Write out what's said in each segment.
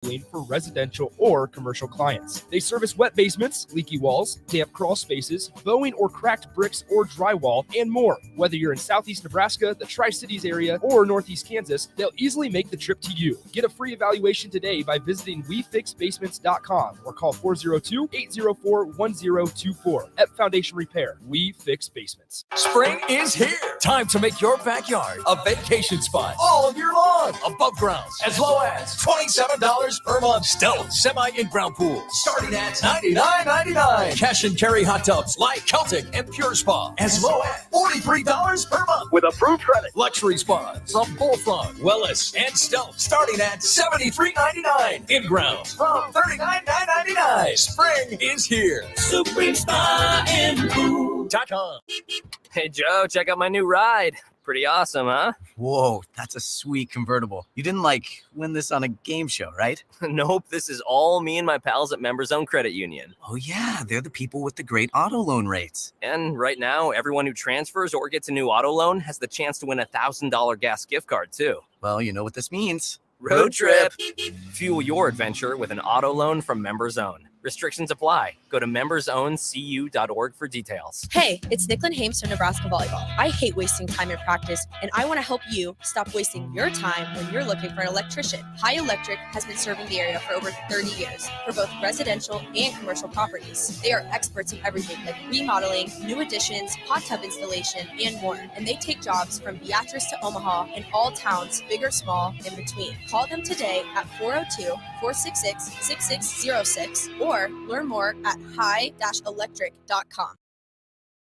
for residential or commercial clients. They service wet basements, leaky walls, damp crawl spaces, bowing or cracked bricks or drywall, and more. Whether you're in Southeast Nebraska, the Tri-Cities area, or Northeast Kansas, they'll easily make the trip to you. Get a free evaluation today by visiting WeFixBasements.com or call 402-804-1024. Ep Foundation Repair. We Fix Basements. Spring is here. Time to make your backyard a vacation spot all year long. Above grounds as low as $27 per month. Stealth semi in-ground pool starting at $99.99. Cash and carry hot tubs like Celtic and Pure Spa as low as $43 per month with approved credit. Luxury spas from Bullfrog, Wellness, and Stealth starting at $73.99. In-ground from $39.99. Spring is here. Supreme Spa and Pool.com. Hey, Joe, check out my new ride. Pretty awesome, huh? Whoa, that's a sweet convertible. You didn't, win this on a game show, right? Nope, this is all me and my pals at Members Own Credit Union. Oh, yeah, they're the people with the great auto loan rates. And right now, everyone who transfers or gets a new auto loan has the chance to win a $1,000 gas gift card, too. Well, you know what this means. Road trip! Fuel your adventure with an auto loan from Members Own. Restrictions apply. Go to membersowncu.org for details. Hey, it's Nicklin Hames from Nebraska Volleyball. I hate wasting time in practice, and I want to help you stop wasting your time when you're looking for an electrician. High Electric has been serving the area for over 30 years for both residential and commercial properties. They are experts in everything like remodeling, new additions, hot tub installation, and more. And they take jobs from Beatrice to Omaha and all towns, big or small, in between. Call them today at 402-466-6606 or learn more at high-electric.com.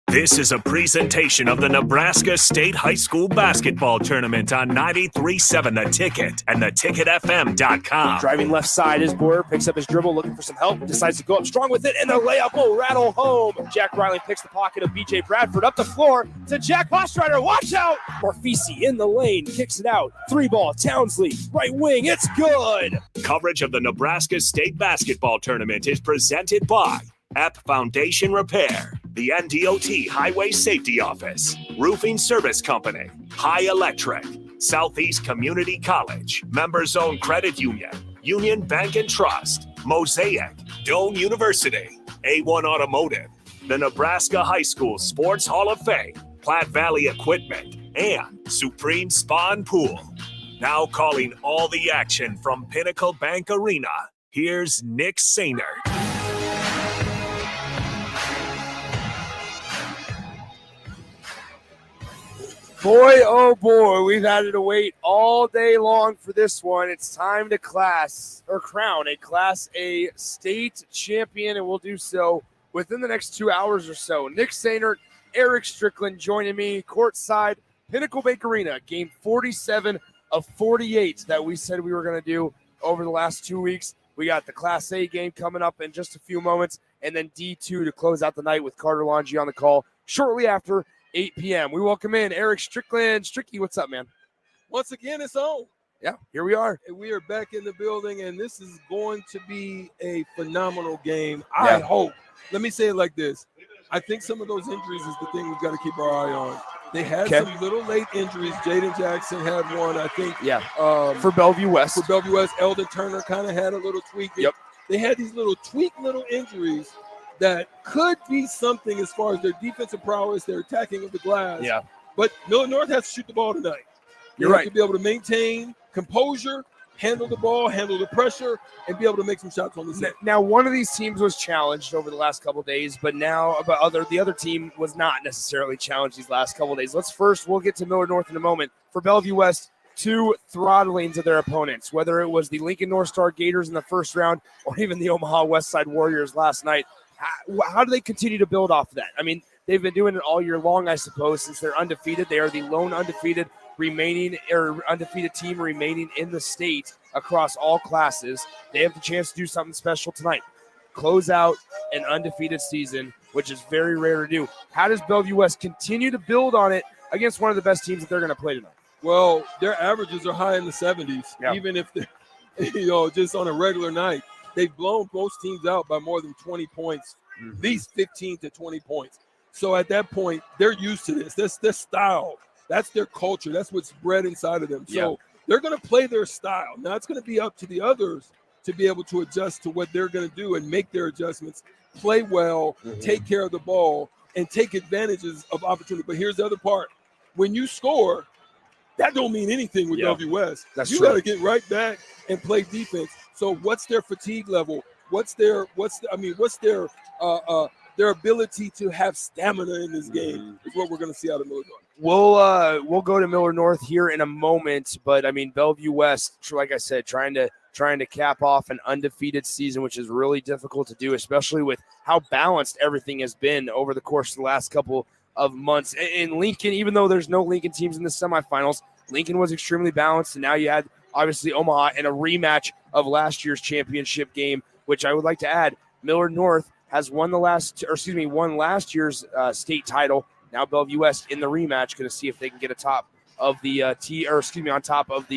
This is a presentation of the Nebraska State High School Basketball Tournament on 93.7 The Ticket and theticketfm.com. Driving left side is Boyer, picks up his dribble, looking for some help, decides to go up strong with it, and the layup will rattle home. Jack Riley picks the pocket of B.J. Bradford up the floor to Jack Hostreiter. Watch out! Morfisi in the lane, kicks it out. 3-ball, Townsley, right wing, it's good! Coverage of the Nebraska State Basketball Tournament is presented by Ep Foundation Repair, the NDOT Highway Safety Office, Roofing Service Company, High Electric, Southeast Community College, Members Own Credit Union, Union Bank and Trust, Mosaic, Doane University, A1 Automotive, the Nebraska High School Sports Hall of Fame, Platte Valley Equipment, and Supreme Spa and Pool. Now calling all the action from Pinnacle Bank Arena, here's Nick Sainert. Boy, oh boy, we've had to wait all day long for this one. It's time to crown a Class A state champion, and we'll do so within the next 2 hours or so. Nick Sainert, Eric Strickland joining me courtside, Pinnacle Bank Arena, game 47 of 48 that we said we were going to do over the last 2 weeks. We got the Class A game coming up in just a few moments, and then D2 to close out the night with Carter Longy on the call shortly after 8 p.m. We welcome in Eric Strickland. Stricky, what's up, man? Once again, it's on. Yeah, here we are. And we are back in the building, and this is going to be a phenomenal game. I hope. Let me say it like this. I think some of those injuries is the thing we've got to keep our eye on. They had some little late injuries. Jaden Jackson had one, I think. Yeah, for Bellevue West. For Bellevue West, Eldon Turner kind of had a little tweak. Yep. They had these little injuries that could be something as far as their defensive prowess, their attacking of the glass. Yeah. But Millard North has to shoot the ball tonight. You're right. To be able to maintain composure, handle the ball, handle the pressure, and be able to make some shots on the set. Now, one of these teams was challenged over the last couple of days, but now the other team was not necessarily challenged these last couple of days. We'll get to Millard North in a moment. For Bellevue West, 2 throttlings of their opponents, whether it was the Lincoln North Star Gators in the first round or even the Omaha West Side Warriors last night. How do they continue to build off of that? I mean, they've been doing it all year long, I suppose, since they're undefeated. They are the lone undefeated team remaining in the state across all classes. They have the chance to do something special tonight. Close out an undefeated season, which is very rare to do. How does Bellevue West continue to build on it against one of the best teams that they're going to play tonight? Well, their averages are high in the 70s, even if they're, just on a regular night. They've blown most teams out by more than 20 points, at least 15 to 20 points. So at that point, they're used to this. That's their style. That's their culture. That's what's bred inside of them. So they're going to play their style. Now it's going to be up to the others to be able to adjust to what they're going to do and make their adjustments, play well, take care of the ball, and take advantages of opportunity. But here's the other part. When you score, that don't mean anything with Bellevue West. You got to get right back and play defense. So what's their fatigue level? What's their ability to have stamina in this game is what we're going to see out of Millard North. We'll go to Millard North here in a moment, but I mean Bellevue West, like I said, trying to cap off an undefeated season, which is really difficult to do, especially with how balanced everything has been over the course of the last couple of months. In Lincoln, even though there's no Lincoln teams in the semifinals, Lincoln was extremely balanced, and now you had obviously Omaha in a rematch of last year's championship game, which I would like to add, Millard North has won last year's state title. Now Bellevue West in the rematch, going to see if they can get on top of the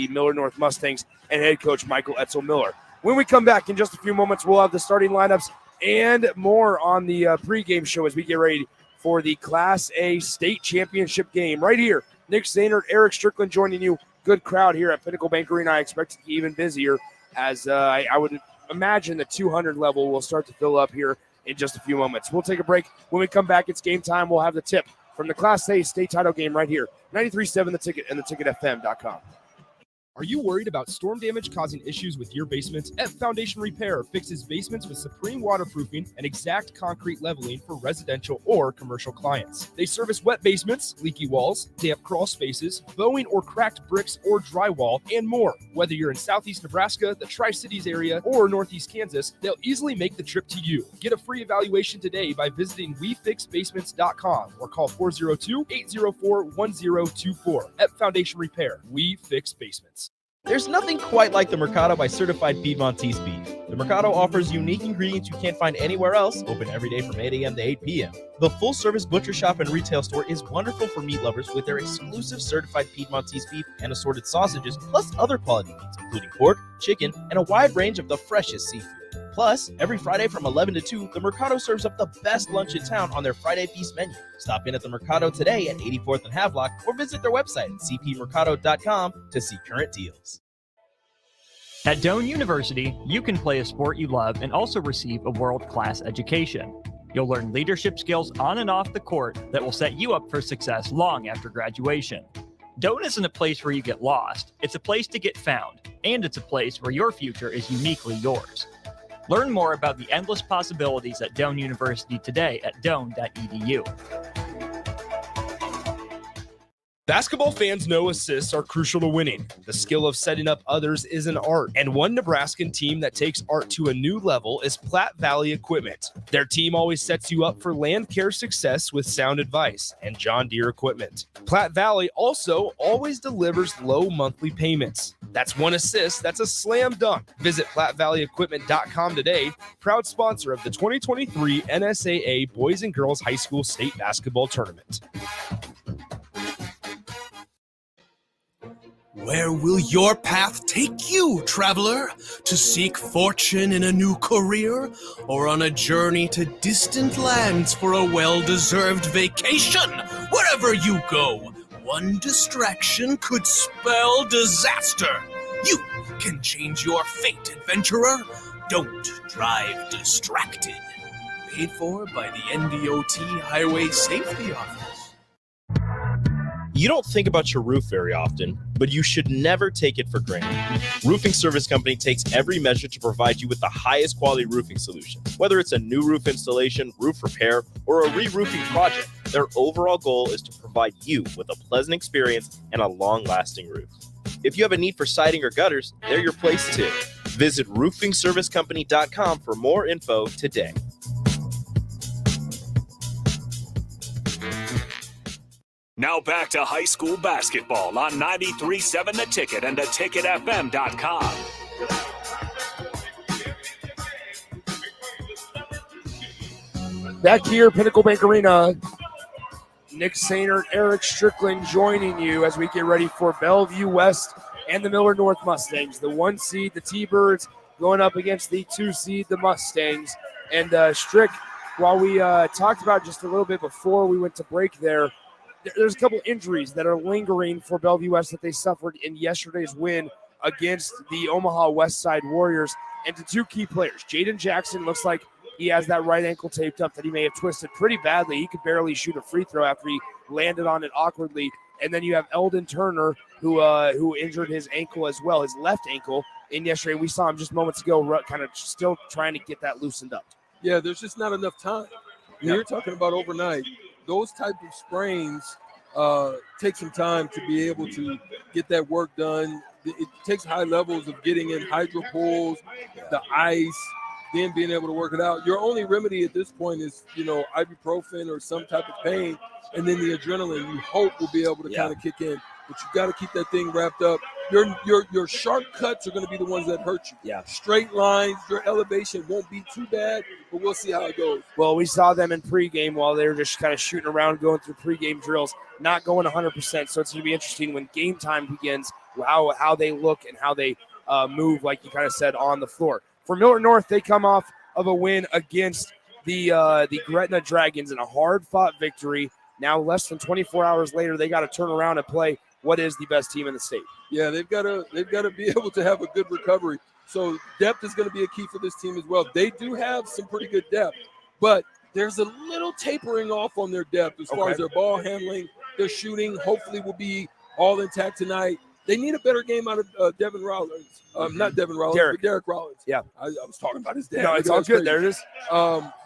Millard North Mustangs and head coach Michael Etzel Miller. When we come back in just a few moments, we'll have the starting lineups and more on the pregame show as we get ready for the Class A state championship game right here. Nick Zaynard, Eric Strickland joining you. Good crowd here at Pinnacle Bank Arena. I expect it to be even busier as I would imagine the 200 level will start to fill up here in just a few moments. We'll take a break. When we come back, it's game time. We'll have the tip from the Class A state title game right here. 93.7 The Ticket and theticketfm.com. Are you worried about storm damage causing issues with your basement? F Foundation Repair fixes basements with supreme waterproofing and exact concrete leveling for residential or commercial clients. They service wet basements, leaky walls, damp crawl spaces, bowing or cracked bricks or drywall, and more. Whether you're in southeast Nebraska, the Tri-Cities area, or northeast Kansas, they'll easily make the trip to you. Get a free evaluation today by visiting WeFixBasements.com or call 402-804-1024. F Foundation Repair. We fix basements. There's nothing quite like the Mercado by Certified Piedmontese beef. The Mercado offers unique ingredients you can't find anywhere else, open every day from 8 a.m. to 8 p.m. The full-service butcher shop and retail store is wonderful for meat lovers with their exclusive Certified Piedmontese beef and assorted sausages, plus other quality meats, including pork, chicken, and a wide range of the freshest seafood. Plus, every Friday from 11 to 2, the Mercado serves up the best lunch in town on their Friday Feast menu. Stop in at the Mercado today at 84th and Havelock or visit their website at cpmercado.com to see current deals. At Doane University, you can play a sport you love and also receive a world-class education. You'll learn leadership skills on and off the court that will set you up for success long after graduation. Doane isn't a place where you get lost. It's a place to get found, and it's a place where your future is uniquely yours. Learn more about the endless possibilities at Doane University today at doane.edu. Basketball fans know assists are crucial to winning. The skill of setting up others is an art, and one Nebraskan team that takes art to a new level is Platte Valley Equipment. Their team always sets you up for land care success with sound advice and John Deere equipment. Platte Valley also always delivers low monthly payments. That's one assist, that's a slam dunk. Visit PlatteValleyEquipment.com today, proud sponsor of the 2023 NSAA Boys and Girls High School State Basketball Tournament. Where will your path take you, traveler? To seek fortune in a new career? Or on a journey to distant lands for a well-deserved vacation? Wherever you go, one distraction could spell disaster. You can change your fate, adventurer. Don't drive distracted. Paid for by the NDOT Highway Safety Office. You don't think about your roof very often, but you should never take it for granted. Roofing Service Company takes every measure to provide you with the highest quality roofing solution. Whether it's a new roof installation, roof repair, or a re-roofing project, their overall goal is to provide you with a pleasant experience and a long-lasting roof. If you have a need for siding or gutters, they're your place too. Visit roofingservicecompany.com for more info today. Now back to high school basketball on 93.7 The Ticket and theticketfm.com. Back here, Pinnacle Bank Arena, Nick Zaynard, Eric Strickland joining you as we get ready for Bellevue West and the Millard North Mustangs. The 1 seed, the T-Birds, going up against the 2 seed, the Mustangs. And Strick, while we talked about just a little bit before we went to break there, there's a couple injuries that are lingering for Bellevue West that they suffered in yesterday's win against the Omaha West Side Warriors. And to two key players, Jaden Jackson looks like he has that right ankle taped up that he may have twisted pretty badly. He could barely shoot a free throw after he landed on it awkwardly. And then you have Eldon Turner, who injured his ankle as well, his left ankle. And yesterday we saw him just moments ago kind of still trying to get that loosened up. Yeah, there's just not enough time. When you're talking about overnight, those type of sprains take some time to be able to get that work done. It takes high levels of getting in hydro pools, the ice, then being able to work it out. Your only remedy at this point is, ibuprofen or some type of pain, and then the adrenaline you hope will be able to kind of kick in. But you got to keep that thing wrapped up. Your sharp cuts are going to be the ones that hurt you. Yeah. Straight lines, your elevation won't be too bad, but we'll see how it goes. Well, we saw them in pregame while they were just kind of shooting around, going through pregame drills, not going 100%. So it's going to be interesting when game time begins, how they look and how they move, like you kind of said, on the floor. For Millard North, they come off of a win against the Gretna Dragons in a hard-fought victory. Now, less than 24 hours later, they got to turn around and play what is the best team in the state. Yeah, they've got to be able to have a good recovery. So depth is going to be a key for this team as well. They do have some pretty good depth, but there's a little tapering off on their depth as far as their ball handling, their shooting. Hopefully, will be all intact tonight. They need a better game out of Devin Rollins. Not Devin Rollins, but Derek Rollins. Yeah. I was talking about his dad. No, it's all good. Crazy. There it is.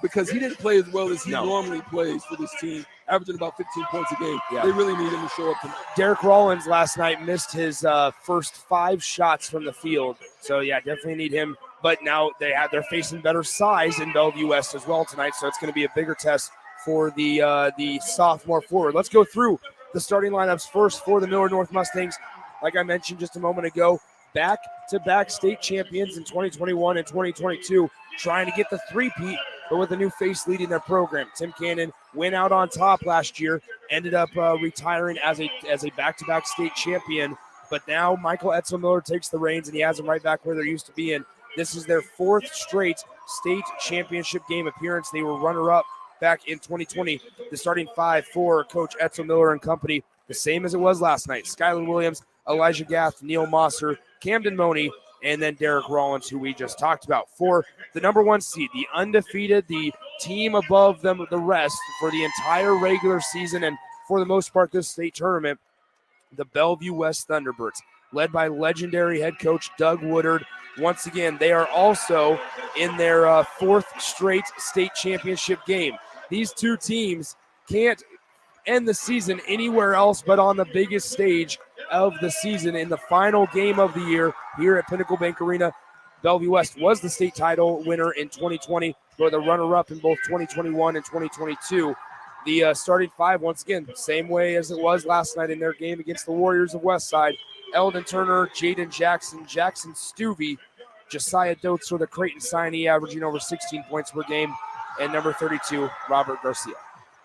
Because he didn't play as well as he normally plays for this team, averaging about 15 points a game. Yeah. They really need him to show up tonight. Derek Rollins last night missed his first 5 shots from the field. So, yeah, definitely need him. But now they're facing better size in Bellevue West as well tonight, so it's going to be a bigger test for the sophomore forward. Let's go through the starting lineups first for the Millard North Mustangs. Like I mentioned just a moment ago, back-to-back state champions in 2021 and 2022, trying to get the three-peat, but with a new face leading their program. Tim Cannon went out on top last year, ended up retiring as a back-to-back state champion, but now Michael Etzel Miller takes the reins, and he has them right back where they're used to being. This is their 4th straight state championship game appearance. They were runner-up back in 2020. The starting 5 for Coach Etzel Miller and company, the same as it was last night. Skyland Williams, Elijah Gath, Neil Mosser, Camden Money, and then Derek Rollins, who we just talked about. For the number 1 seed, the undefeated, the team above them, the rest for the entire regular season and for the most part this state tournament, the Bellevue West Thunderbirds, led by legendary head coach Doug Woodard. Once again, they are also in their 4th straight state championship game. These two teams can't end the season anywhere else but on the biggest stage of the season in the final game of the year here at Pinnacle Bank Arena. Bellevue West was the state title winner in 2020, but the runner-up in both 2021 and 2022. The starting 5, once again, same way as it was last night in their game against the Warriors of Westside. Eldon Turner, Jaden Jackson, Jackson Stuvey, Josiah Dotzer, the Creighton signee, averaging over 16 points per game, and number 32, Robert Garcia.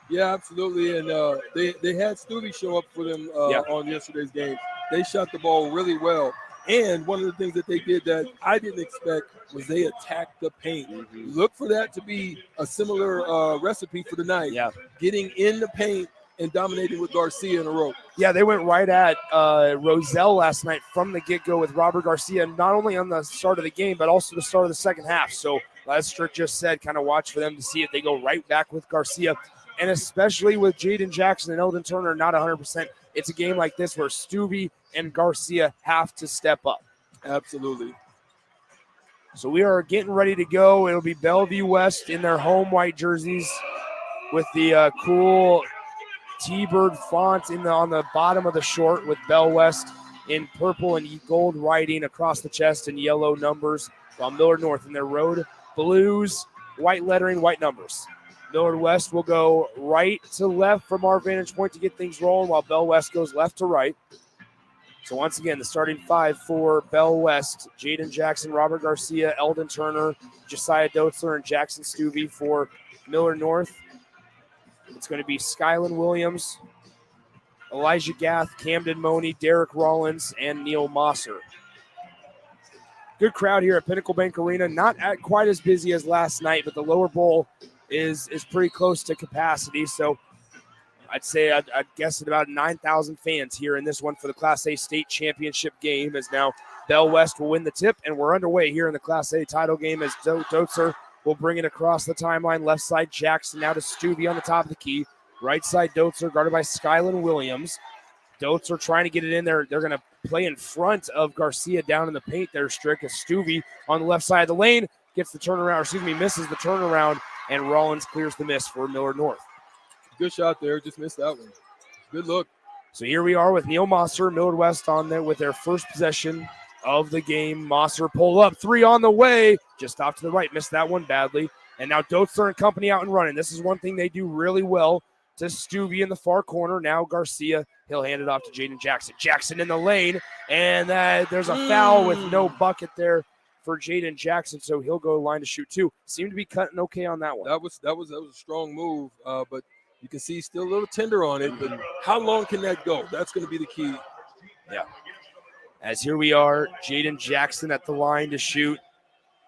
Yeah, absolutely. And they had Stuvey show up for them on yesterday's game. They shot the ball really well. And one of the things that they did that I didn't expect was they attacked the paint. Mm-hmm. Look for that to be a similar recipe for tonight. Yeah. Getting in the paint and dominating with Garcia in a row. Yeah, they went right at Roselle last night from the get-go with Robert Garcia, not only on the start of the game, but also the start of the second half. So Lester just said kind of watch for them to see if they go right back with Garcia. And especially with Jaden Jackson and Eldon Turner not 100%, it's a game like this where Stuvey and Garcia have to step up. Absolutely. So we are getting ready to go. It'll be Bellevue West in their home white jerseys with the cool T-bird font on the bottom of the short with Bell West in purple and gold writing across the chest and yellow numbers, while Millard North in their road blues, white lettering, white numbers. Millard West will go right to left from our vantage point to get things rolling, while Bell West goes left to right. So once again, the starting 5 for Bell West, Jaden Jackson, Robert Garcia, Eldon Turner, Josiah Dotzer, and Jackson Stuvey. For Millard North, it's going to be Skyland Williams, Elijah Gath, Camden Money, Derek Rollins, and Neil Mosser. Good crowd here at Pinnacle Bank Arena. Not quite as busy as last night, but the lower bowl is pretty close to capacity. So I'd say I'd guess at about 9,000 fans here in this one for the Class A state championship game, as now Bell West will win the tip, and we're underway here in the Class A title game as Dotzer will bring it across the timeline. Left side, Jackson now to Stuvey on the top of the key. Right side, Dotzer guarded by Skyland Williams. Dotzer trying to get it in there. They're going to play in front of Garcia down in the paint there, Strick, as Stuvey on the left side of the lane gets the turnaround, misses the turnaround, and Rollins clears the miss for Millard North. Good shot there, just missed that one. Good look. So here we are with Neil Mosser, Millard West on there with their first possession of the game. Mosser pull up, 3 on the way, just off to the right, missed that one badly. And now Dotzer and company out and running. This is one thing they do really well to Stuvey in the far corner. Now Garcia, he'll hand it off to Jaden Jackson. Jackson in the lane, and there's a foul with no bucket there for Jaden Jackson, so he'll go line to shoot 2. Seemed to be cutting okay on that one. That was a strong move, but you can see he's still a little tender on it. But how long can that go? That's going to be the key. Yeah. As here we are, Jaden Jackson at the line to shoot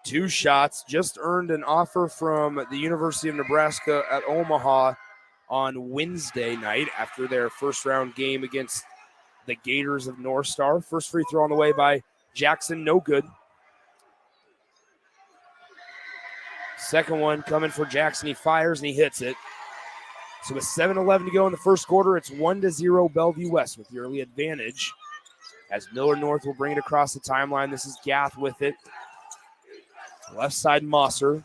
2 shots. Just earned an offer from the University of Nebraska at Omaha on Wednesday night after their first round game against the Gators of North Star. First free throw on the way by Jackson, no good. Second one coming for Jackson. He fires and he hits it. So with 7:11 to go in the first quarter, it's 1-0 Bellevue West with the early advantage. As Millard North will bring it across the timeline. This is Gath with it. Left side, Mosser.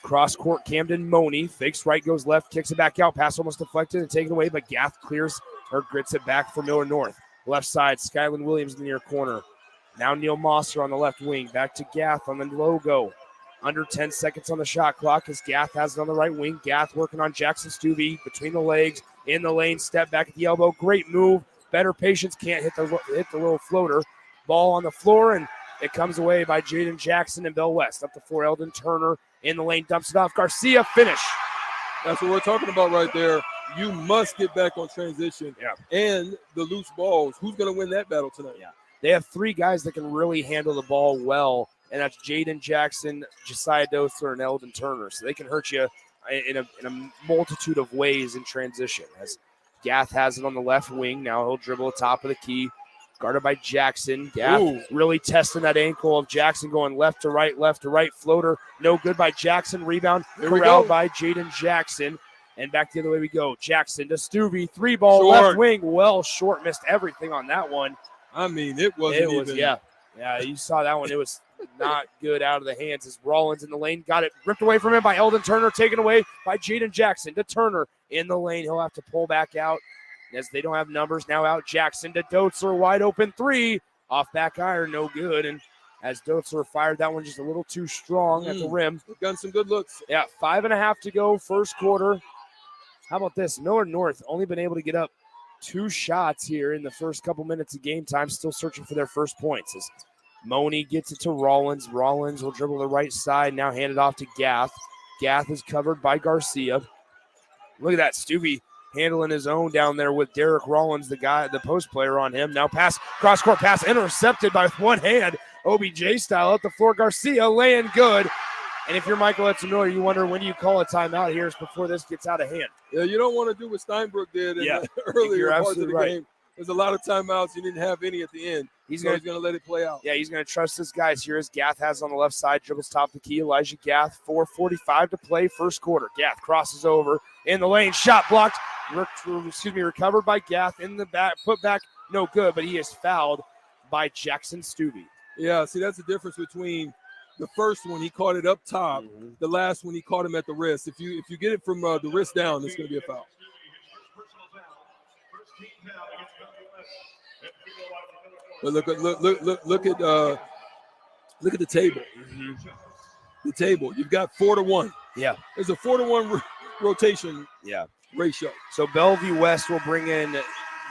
Cross court, Camden Money. Fakes right, goes left, kicks it back out. Pass almost deflected and taken away, but Gath clears or grits it back for Millard North. Left side, Skyland Williams in the near corner. Now Neil Mosser on the left wing. Back to Gath on the logo. Under 10 seconds on the shot clock as Gath has it on the right wing. Gath working on Jackson Stuvey between the legs, in the lane, step back at the elbow. Great move. Better patience, can't hit the little floater. Ball on the floor, and it comes away by Jaden Jackson and Bell West. Up the floor, Eldon Turner in the lane, dumps it off. Garcia, finish. That's what we're talking about right there. You must get back on transition. Yeah. And the loose balls. Who's going to win that battle tonight? Yeah. They have 3 guys that can really handle the ball well, and that's Jaden Jackson, Josiah Dotzer, and Eldon Turner. So they can hurt you in a multitude of ways in transition. As Gath has it on the left wing. Now he'll dribble the top of the key. Guarded by Jackson. Gath really testing that ankle of Jackson going left to right. Floater, no good by Jackson. Rebound corralled by Jaden Jackson. And back the other way we go. Jackson to Stuvey. 3-ball Short. left wing. Well short. Missed everything on that one. I mean, it wasn't even. Yeah, you saw that one. It was not good out of the hands as Rollins in the lane. Got it ripped away from him by Eldon Turner. Taken away by Jaden Jackson to Turner in the lane. He'll have to pull back out as they don't have numbers. Now out Jackson to Dotzer. Wide open 3. Off back iron. No good. And as Dotzer fired that one just a little too strong at the rim. Got some good looks. Yeah, 5.5 to go first quarter. How about this? Millard North only been able to get up 2 shots here in the first couple minutes of game time, still searching for their first points. As Money gets it to Rollins. Rollins will dribble the right side, now hand it off to Gath. Gath is covered by Garcia. Look at that, Stuvey handling his own down there with Derek Rollins, the post player on him. Now cross-court pass intercepted by one hand. OBJ style up the floor. Garcia laying good. And if you're Michael Edson Miller, you wonder when do you call a timeout here before this gets out of hand. Yeah, you don't want to do what Steinbrook did in the earlier parts of the game. There's a lot of timeouts. You didn't have any at the end. He's going to let it play out. Yeah, he's going to trust his guys here as Gath has on the left side, dribbles top of the key. Elijah Gath, 4:45 to play first quarter. Gath crosses over in the lane, shot blocked. Recovered by Gath in the back, put back, no good, but he is fouled by Jackson Stuvey. Yeah, see, that's the difference between the first one, he caught it up top. The last one, he caught him at the wrist. If you get it from the wrist down, it's going to be a foul. But look at the table. The table. You've got 4-1. Yeah, there's a 4-1 rotation. Yeah, ratio. So Bellevue West will bring in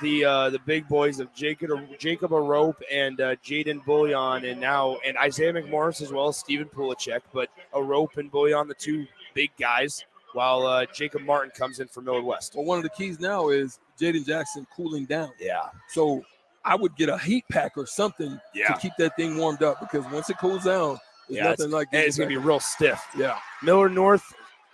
the big boys of Jacob Arope and Jaden Bullion and Isaiah McMorris as well as Stephen Pulacek. But Arope and Bullion, the 2 big guys, while Jacob Martin comes in for Millard West. Well, one of the keys now is Jaden Jackson cooling down. Yeah. So I would get a heat pack or something to keep that thing warmed up, because once it cools down, there's nothing like this. It's going to be real stiff. Yeah. Millard North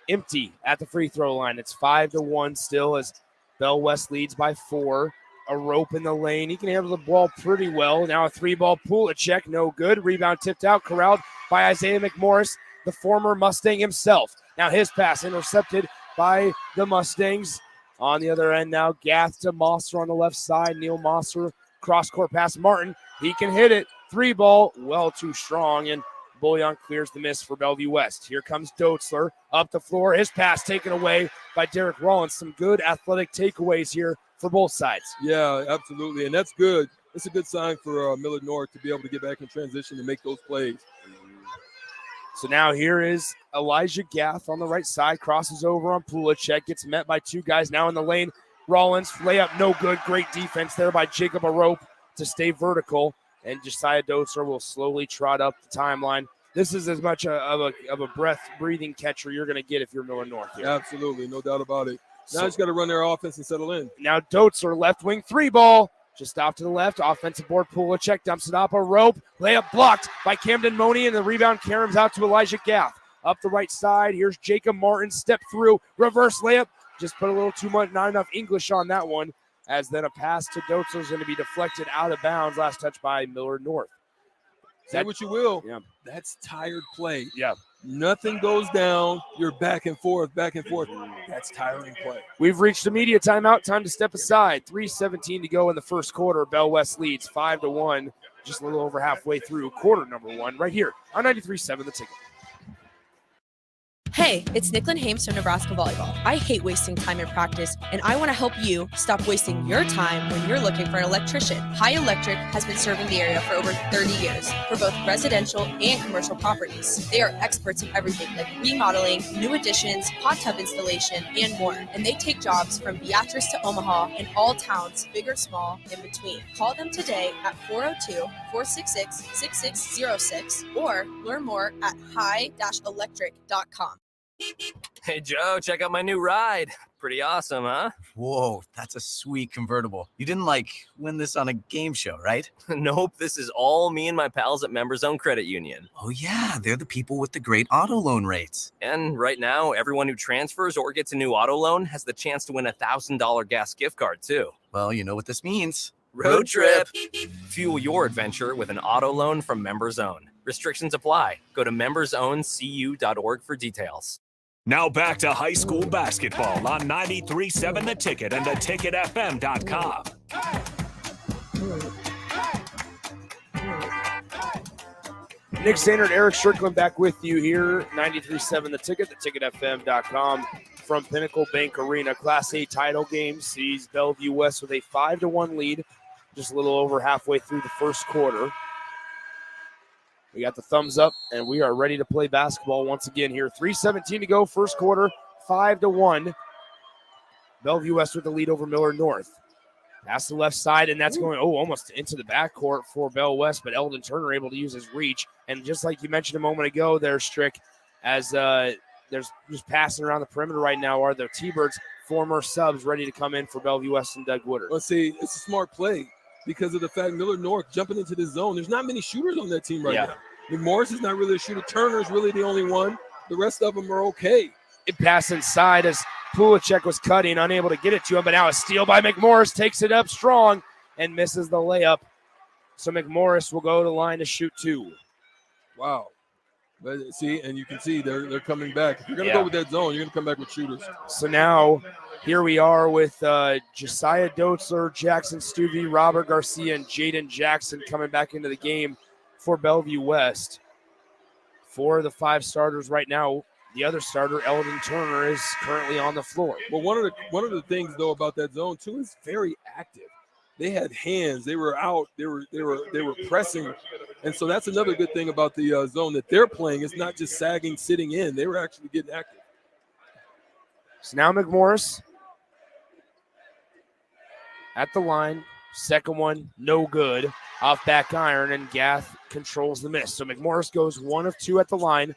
empty at the free throw line. It's 5-1 still as Bell West leads by 4. A rope in the lane. He can handle the ball pretty well. Now a 3-ball pool, a check, no good. Rebound tipped out, corralled by Isaiah McMorris, the former Mustang himself. Now his pass intercepted by the Mustangs. On the other end now, Gath to Mosser on the left side. Neil Mosser, cross-court pass, Martin. He can hit it. 3-ball, well too strong, and Bouillon clears the miss for Bellevue West. Here comes Doetzler up the floor. His pass taken away by Derek Rollins. Some good athletic takeaways here for both sides. Yeah, absolutely, and that's good. It's a good sign for Millard North to be able to get back in transition and make those plays. So now here is Elijah Gath on the right side, crosses over on Pulacek, gets met by 2 guys now in the lane. Rollins, layup no good. Great defense there by Jacob Arope to stay vertical, and Josiah Doetzler will slowly trot up the timeline. This is as much of a breath-breathing catcher you're going to get if you're Millard North here. Absolutely, no doubt about it. Now just got to run their offense and settle in. Now Doetzler, left wing 3-ball. Just off to the left. Offensive board, Pulacek dumps it up. A rope. Layup blocked by Camden Money, and the rebound caroms out to Elijah Gath. Up the right side, here's Jacob Martin. Step through. Reverse layup. Just put a little too much, not enough English on that one. As then a pass to Doetzler is going to be deflected out of bounds. Last touch by Millard North. Say what you will. Yeah. That's tired play. Yeah. Nothing goes down. You're back and forth, back and forth. That's tiring play. We've reached a media timeout. Time to step aside. 3:17 to go in the first quarter. Bell West leads 5-1. Just a little over halfway through quarter number 1 right here on 93.7 The Ticket. Hey, it's Nicklin Hames from Nebraska Volleyball. I hate wasting time in practice, and I want to help you stop wasting your time when you're looking for an electrician. High Electric has been serving the area for over 30 years for both residential and commercial properties. They are experts in everything like remodeling, new additions, hot tub installation, and more. And they take jobs from Beatrice to Omaha and all towns, big or small, in between. Call them today at 402-466-6606 or learn more at high-electric.com. Hey, Joe, check out my new ride. Pretty awesome, huh? Whoa, that's a sweet convertible. You didn't, win this on a game show, right? Nope, this is all me and my pals at Members Own Credit Union. Oh, yeah, they're the people with the great auto loan rates. And right now, everyone who transfers or gets a new auto loan has the chance to win a $1,000 gas gift card, too. Well, you know what this means. Road trip. Fuel your adventure with an auto loan from Members Own. Restrictions apply. Go to membersowncu.org for details. Now back to high school basketball on 93.7 The Ticket and theticketfm.com. Nick Sainert, Eric Strickland back with you here. 93.7 The Ticket, theticketfm.com from Pinnacle Bank Arena. Class A title game sees Bellevue West with a 5-1 lead, just a little over halfway through the first quarter. We got the thumbs up, and we are ready to play basketball once again here. 3:17 to go, first quarter, 5-1. Bellevue West with the lead over Millard North. Pass the left side, and that's going, almost into the backcourt for Bell West, but Eldon Turner able to use his reach. And just like you mentioned a moment ago there, Strick, as there's just passing around the perimeter right now are the T-Birds, former subs, ready to come in for Bellevue West and Doug Woodard. Let's see, it's a smart play. Because of the fact Millard North jumping into the zone. There's not many shooters on that team right now. McMorris is not really a shooter. Turner's really the only one. The rest of them are okay. It passed inside as Pulacek was cutting, unable to get it to him, but now a steal by McMorris, takes it up strong and misses the layup. So McMorris will go to the line to shoot 2. Wow. But see, and you can see they're coming back. If you're going to go with that zone, you're going to come back with shooters. So now here we are with Josiah Doetzler, Jackson Stuvey, Robert Garcia, and Jaden Jackson coming back into the game for Bellevue West. 4 of the 5 starters right now. The other starter, Eldon Turner, is currently on the floor. Well, one of the things though about that zone too is very active. They had hands. They were out. They were pressing, and so that's another good thing about the zone that they're playing. It's not just sagging, sitting in. They were actually getting active. So now McMorris at the line. Second one, no good. Off back iron, and Gath controls the miss. So McMorris goes 1 of 2 at the line.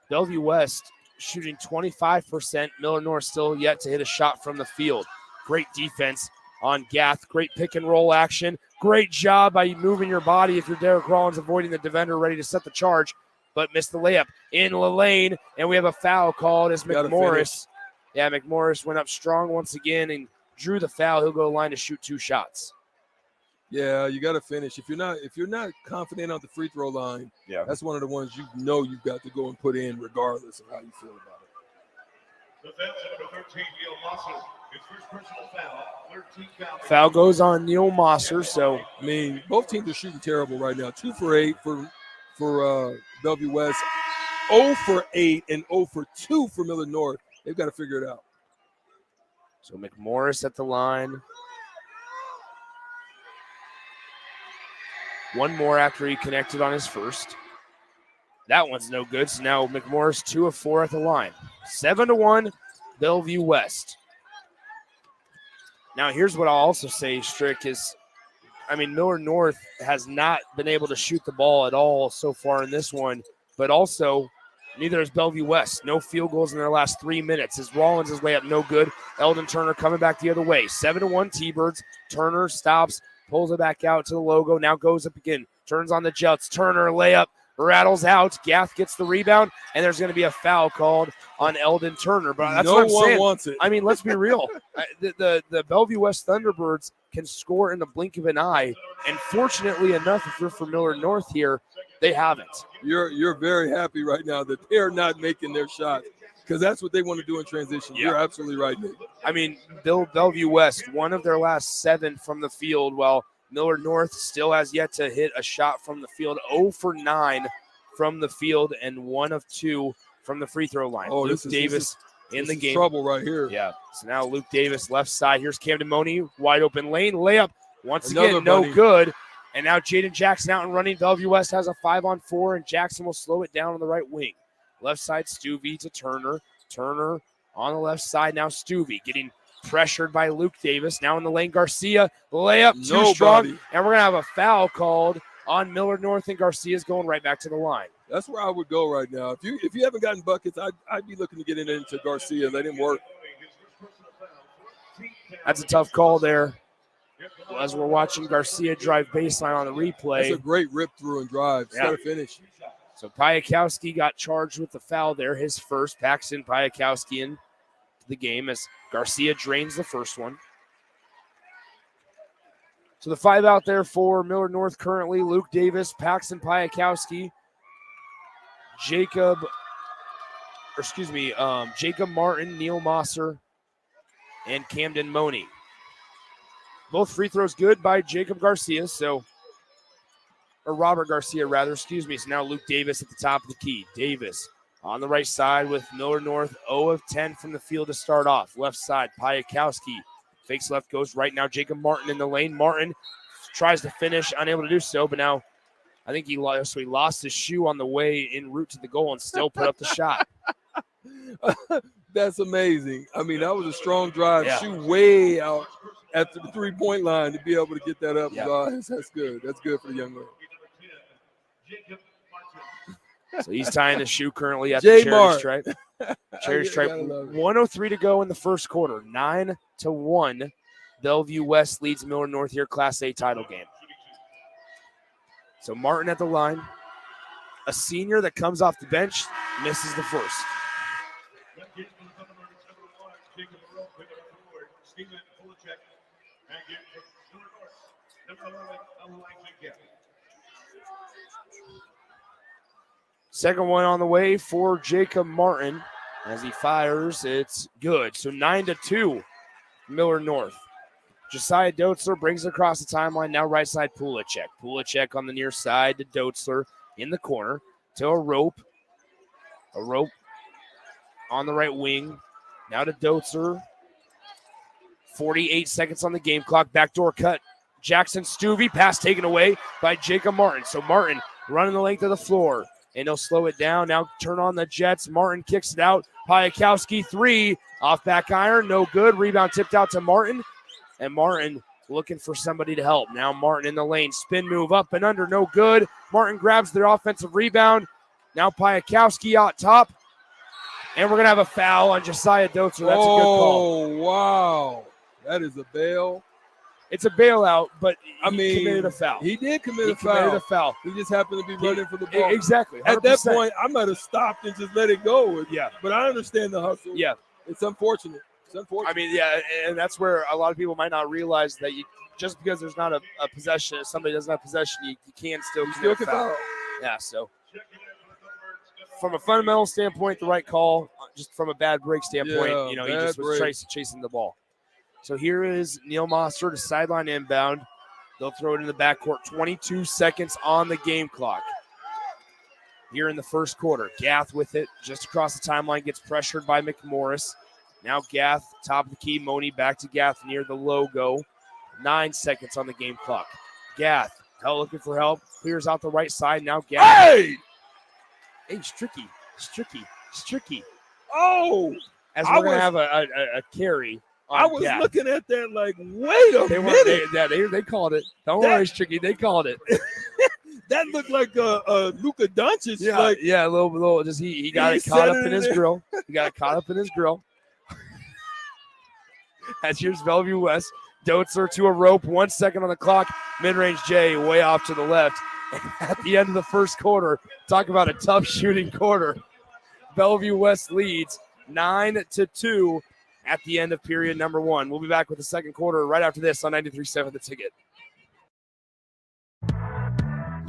Bellevue West shooting 25%. Millard North still yet to hit a shot from the field. Great defense on Gath. Great pick and roll action. Great job by moving your body if you're Derek Rollins, avoiding the defender, ready to set the charge, but missed the layup in the lane, and we have a foul called as McMorris. Yeah, McMorris went up strong once again and drew the foul, he'll go to the line to shoot 2 shots. Yeah, you got to finish. If you're not confident on the free throw line, that's one of the ones you've got to go and put in regardless of how you feel about it. Foul goes on Neil Mosser. So I mean, both teams are shooting terrible right now. 2 for 8 for Bellevue West, 0 for 8 and 0 for 2 for Millard North. They've got to figure it out. So McMorris at the line. One more after he connected on his first. That one's no good. So now McMorris 2 of 4 at the line. 7-1, Bellevue West. Now here's what I'll also say, Strick, is, I mean, Millard North has not been able to shoot the ball at all so far in this one, but also neither has Bellevue West. No field goals in their last 3 minutes. As Rollins is way up, no good. Eldon Turner coming back the other way. 7-1 T-Birds. Turner stops, pulls it back out to the logo, now goes up again, turns on the Jets. Turner layup, rattles out. Gath gets the rebound, and there's going to be a foul called on Eldon Turner. But that's what I'm saying. No one wants it. I mean, let's be real. The Bellevue West Thunderbirds can score in the blink of an eye, and fortunately enough, if you're from Millard North here, they haven't. You're very happy right now that they're not making their shots, because that's what they want to do in transition. Yeah. You're absolutely right, Nick. I mean, Bellevue West, one of their last 7 from the field, while Millard North still has yet to hit a shot from the field. 0 for 9 from the field and 1 of 2 from the free throw line. Oh, Luke Davis in the game. Trouble right here. Yeah. So now Luke Davis left side. Here's Camden Money, wide open lane, layup. Once Another again, no bunny. good. And now Jaden Jackson out and running. Bellevue West has a 5-on-4, and Jackson will slow it down on the right wing. Left side, Stuvie to Turner. Turner on the left side. Now Stuvie getting pressured by Luke Davis. Now in the lane, Garcia. Layup, too strong. And we're going to have a foul called on Millard North, and Garcia's going right back to the line. That's where I would go right now. If you haven't gotten buckets, I'd be looking to get it into Garcia. Let him work. That's a tough call there. As we're watching Garcia drive baseline on the replay. That's a great rip through and drive. Got to finish. So Piakowski got charged with the foul there, his first. Paxton Piakowski into the game as Garcia drains the first one. So the 5 out there for Millard North currently: Luke Davis, Paxton Piakowski, Jacob Martin, Neil Mosser, and Camden Money. Both free throws good by Jacob Garcia, or Robert Garcia, rather, So now Luke Davis at the top of the key. Davis on the right side with Millard North, 0 of 10 from the field to start off. Left side, Piakowski fakes left, goes right. Now Jacob Martin in the lane. Martin tries to finish, unable to do so, but now I think he lost his shoe on the way en route to the goal and still put up the shot. That's amazing. I mean, that was a strong drive. Yeah. Shoot way out at the 3-point line to be able to get that up. Yeah. That's good. That's good for the young man. So he's tying the shoe currently at J. the charity Mark. stripe. Charity stripe. Gotta love it. 1:03 to go in the first quarter. 9-1. Bellevue West leads Millard North here, Class A title game. So Martin at the line. A senior that comes off the bench, misses the first. Second one on the way for Jacob Martin. As he fires, it's good. So 9-2, Millard North. Josiah Dotzler brings it across the timeline. Now right side, Pulacek. Pulacek on the near side to Dotzler in the corner to a rope. A rope on the right wing. Now to Dotzler. 48 seconds on the game clock. Backdoor cut. Jackson Stuvie. Pass taken away by Jacob Martin. So Martin running the length of the floor. And he'll slow it down. Now turn on the Jets. Martin kicks it out. Piakowski 3. Off back iron. No good. Rebound tipped out to Martin. And Martin looking for somebody to help. Now Martin in the lane. Spin move up and under. No good. Martin grabs their offensive rebound. Now Piakowski out top. And we're going to have a foul on Josiah Dotzler. That's a good call. Oh, wow. That is a bail. It's a bailout, but he committed a foul. He did commit a committed foul. a foul. He just happened to be running for the ball. Exactly. 100%. At that point, I might have stopped and just let it go. Yeah. But I understand the hustle. Yeah. It's unfortunate. It's unfortunate. I mean, yeah, and that's where a lot of people might not realize that just because there's not a possession, if somebody doesn't have possession, you can still commit a foul. Yeah, so from a fundamental standpoint, the right call. Just from a bad break standpoint, he just was chasing the ball. So here is Neil Mosser to sideline inbound. They'll throw it in the backcourt. 22 seconds on the game clock. Here in the first quarter, Gath with it just across the timeline, gets pressured by McMorris. Now Gath, top of the key. Money back to Gath near the logo. 9 seconds on the game clock. Gath, looking for help, clears out the right side. Now Gath. Hey, Stricky. Oh! As we're going to have a carry. I was looking at that like, wait a minute. They called it. Don't worry, Stricky. They called it. That looked like Luka Doncic. Yeah, a little. Just he got it caught up in his grill. He got it caught up in his grill. As here's Bellevue West. Dotzer to a rope. 1 second on the clock. Mid-range J way off to the left. And at the end of the first quarter, talk about a tough shooting quarter. Bellevue West leads 9-2 at the end of period number 1. We'll be back with the second quarter right after this on 93.7 The Ticket.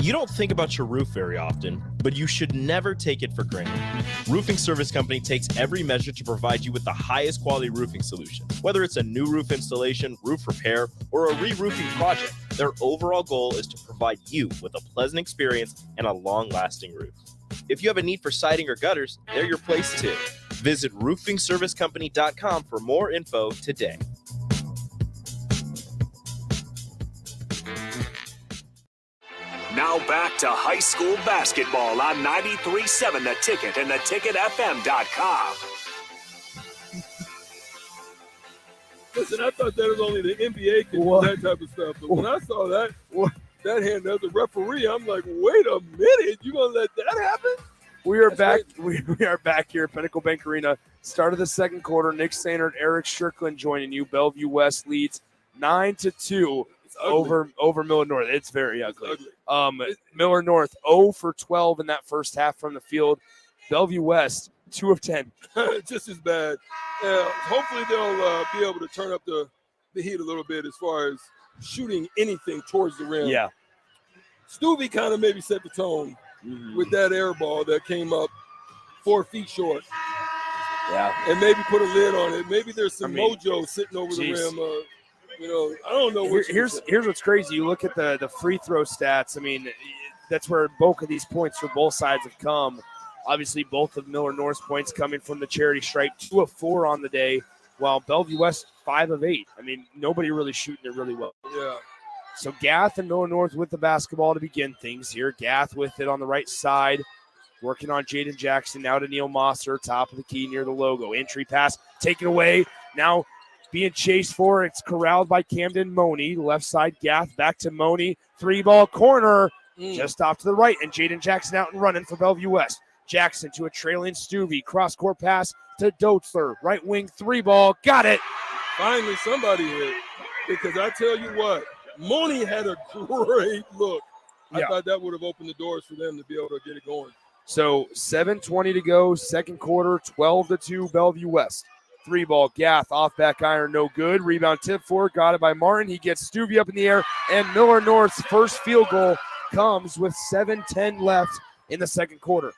You don't think about your roof very often, but you should never take it for granted. Roofing Service Company takes every measure to provide you with the highest quality roofing solution. Whether it's a new roof installation, roof repair, or a re-roofing project, their overall goal is to provide you with a pleasant experience and a long-lasting roof. If you have a need for siding or gutters, they're your place too. Visit roofingservicecompany.com for more info today. Now back to high school basketball on 93.7 The Ticket and theticketfm.com. Listen, I thought that was only the NBA could do that type of stuff. But when I saw that hand as a referee, I'm like, wait a minute, you gonna let that happen? We are back. We are back here at Pinnacle Bank Arena. Start of the second quarter. Nick Sainert, Eric Strickland joining you. Bellevue West leads 9-2 over Millard North. It's very ugly. Millard North 0 for 12 in that first half from the field. Bellevue West 2 of 10. Just as bad. Hopefully they'll be able to turn up the heat a little bit as far as shooting anything towards the rim. Yeah. Stuvie kind of maybe set the tone with that air ball that came up 4 feet short. Yeah. And maybe put a lid on it. Maybe there's some mojo sitting over the rim. I don't know. Here's what's crazy. You look at the free throw stats. I mean, that's where bulk of these points for both sides have come. Obviously, both of Millard North's points coming from the charity stripe, 2 of 4 on the day, while Bellevue West 5 of 8. I mean, nobody really shooting it really well. Yeah. So Gath and Millard North with the basketball to begin things here. Gath with it on the right side, working on Jaden Jackson. Now to Neil Mosser, top of the key near the logo. Entry pass taken away. Now being chased for. It's corralled by Camden Money. Left side, Gath back to Money. 3-ball corner just off to the right. And Jaden Jackson out and running for Bellevue West. Jackson to a trailing Stuvie. Cross-court pass to Dotzler. Right wing 3-ball. Got it. Finally somebody hit. Because I tell you what, Money had a great look. I thought that would have opened the doors for them to be able to get it going. So 7:20 to go, second quarter, 12-2 Bellevue West. 3-ball, Gath off back iron, no good. Rebound tip for, got it by Martin. He gets Stuvie up in the air, and Millard North's first field goal comes with 7:10 left in the second quarter.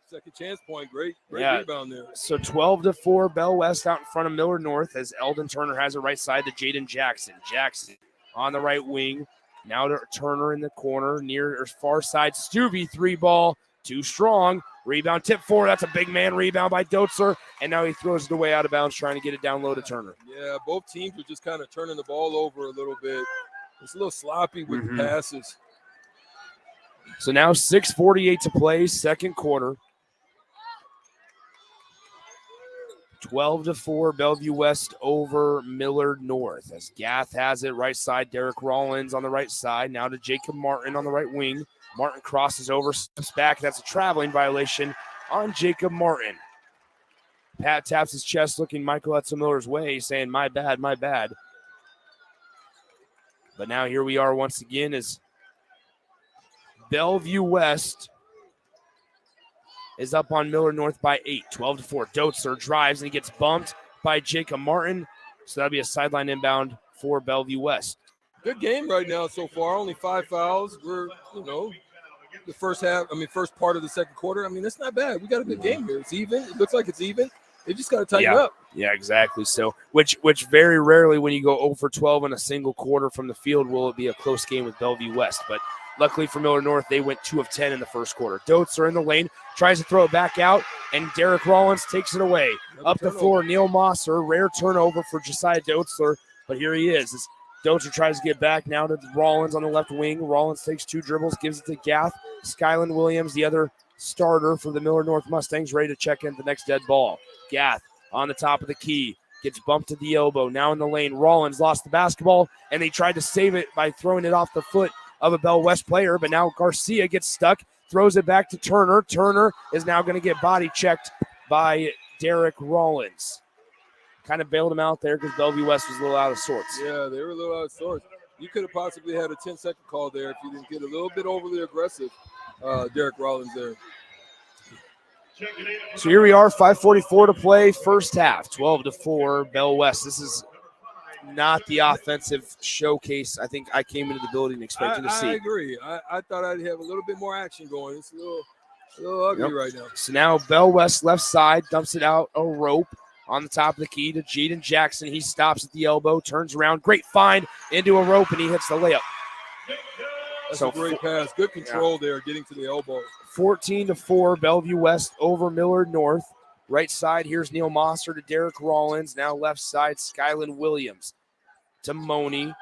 Second chance point, great rebound there. So 12-4, Bell West out in front of Millard North as Eldon Turner has it right side to Jaden Jackson. Jackson on the right wing, now to Turner in the corner near or far side. Stuvie 3-ball, too strong. Rebound tip for, that's a big man rebound by Dotzler, and now he throws it away out of bounds trying to get it down low to Turner. Yeah, both teams were just kind of turning the ball over a little bit. It's a little sloppy with the passes. So now 6:48 to play, second quarter. 12-4, Bellevue West over Millard North. As Gath has it, right side, Derek Rollins on the right side. Now to Jacob Martin on the right wing. Martin crosses over, steps back. That's a traveling violation on Jacob Martin. Pat taps his chest, looking Michael Etzemiller's way, saying, my bad, my bad. But now here we are once again as Bellevue West is up on Millard North by 8, 12-4. Dotzler drives and he gets bumped by Jacob Martin. So that'll be a sideline inbound for Bellevue West. Good game right now so far. Only 5 fouls. We're, the first part of the second quarter. That's not bad. We got a good game here. It's even. It looks like it's even. They just got to tighten up. Yeah, exactly. So, which very rarely when you go 0 for 12 in a single quarter from the field will it be a close game with Bellevue West. But luckily for Millard North, they went 2 of 10 in the first quarter. Doetzer in the lane, tries to throw it back out, and Derek Rollins takes it away. Up the floor, Neil Mosser, rare turnover for Josiah Doetzer, but here he is. As Doetzer tries to get back now to Rollins on the left wing. Rollins takes 2 dribbles, gives it to Gath. Skyland Williams, the other starter for the Millard North Mustangs, ready to check in the next dead ball. Gath on the top of the key, gets bumped to the elbow. Now in the lane, Rollins lost the basketball, and they tried to save it by throwing it off the foot of a Bell West player, but now Garcia gets stuck, throws it back to Turner. Turner is now going to get body checked by Derek Rollins. Kind of bailed him out there because Bellevue West was a little out of sorts. Yeah, they were a little out of sorts. You could have possibly had a 10-second call there if you didn't get a little bit overly aggressive, Derek Rollins there. So here we are, 5:44 to play, first half, 12-4, Bell West. This is not the offensive showcase I think I came into the building expecting to see. I agree. I thought I'd have a little bit more action going. It's a little ugly right now. So now Bell West left side dumps it out a rope on the top of the key to Jaden Jackson. He stops at the elbow, turns around, great find into a rope, and he hits the layup. That's a great pass. Good control there, getting to the elbow. 14-4, Bellevue West over Millard North. Right side, here's Neil Mosser to Derek Rollins. Now left side, Skyland Williams to Money.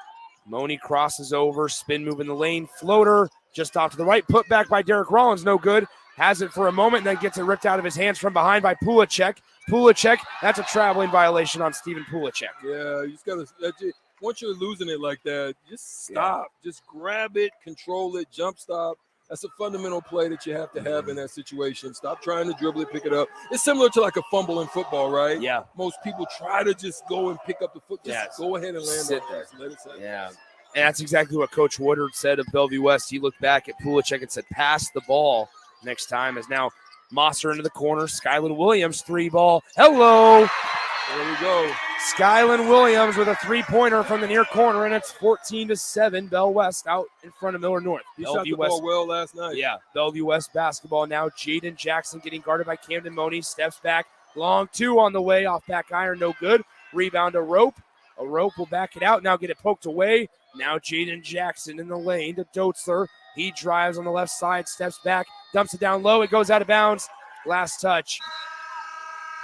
Money crosses over, spin move in the lane, floater just off to the right, put back by Derek Rollins, no good. Has it for a moment, and then gets it ripped out of his hands from behind by Pulacek. Pulacek, that's a traveling violation on Stephen Pulacek. Yeah, you just got to, once you're losing it like that, just stop. Yeah. Just grab it, control it, jump stop. That's a fundamental play that you have to have in that situation. Stop trying to dribble it, pick it up. It's similar to like a fumble in football, right? Yeah. Most people try to just go and pick up the foot. Just go ahead and land it. Let it sit. Yeah. And that's exactly what Coach Woodard said of Bellevue West. He looked back at Pulacek and said, pass the ball next time. As now Mosser into the corner. Skyland Williams, 3-ball. Hello. There we go. Skyland Williams with a 3-pointer from the near corner, and it's 14-7. Bell West out in front of Millard North. He shot the ball well last night. Yeah, Bellevue West basketball now. Jaden Jackson getting guarded by Camden Money. Steps back. Long 2 on the way. Off back iron, no good. Rebound a rope. A rope will back it out. Now get it poked away. Now Jaden Jackson in the lane to Doetzer. He drives on the left side, steps back, dumps it down low. It goes out of bounds. Last touch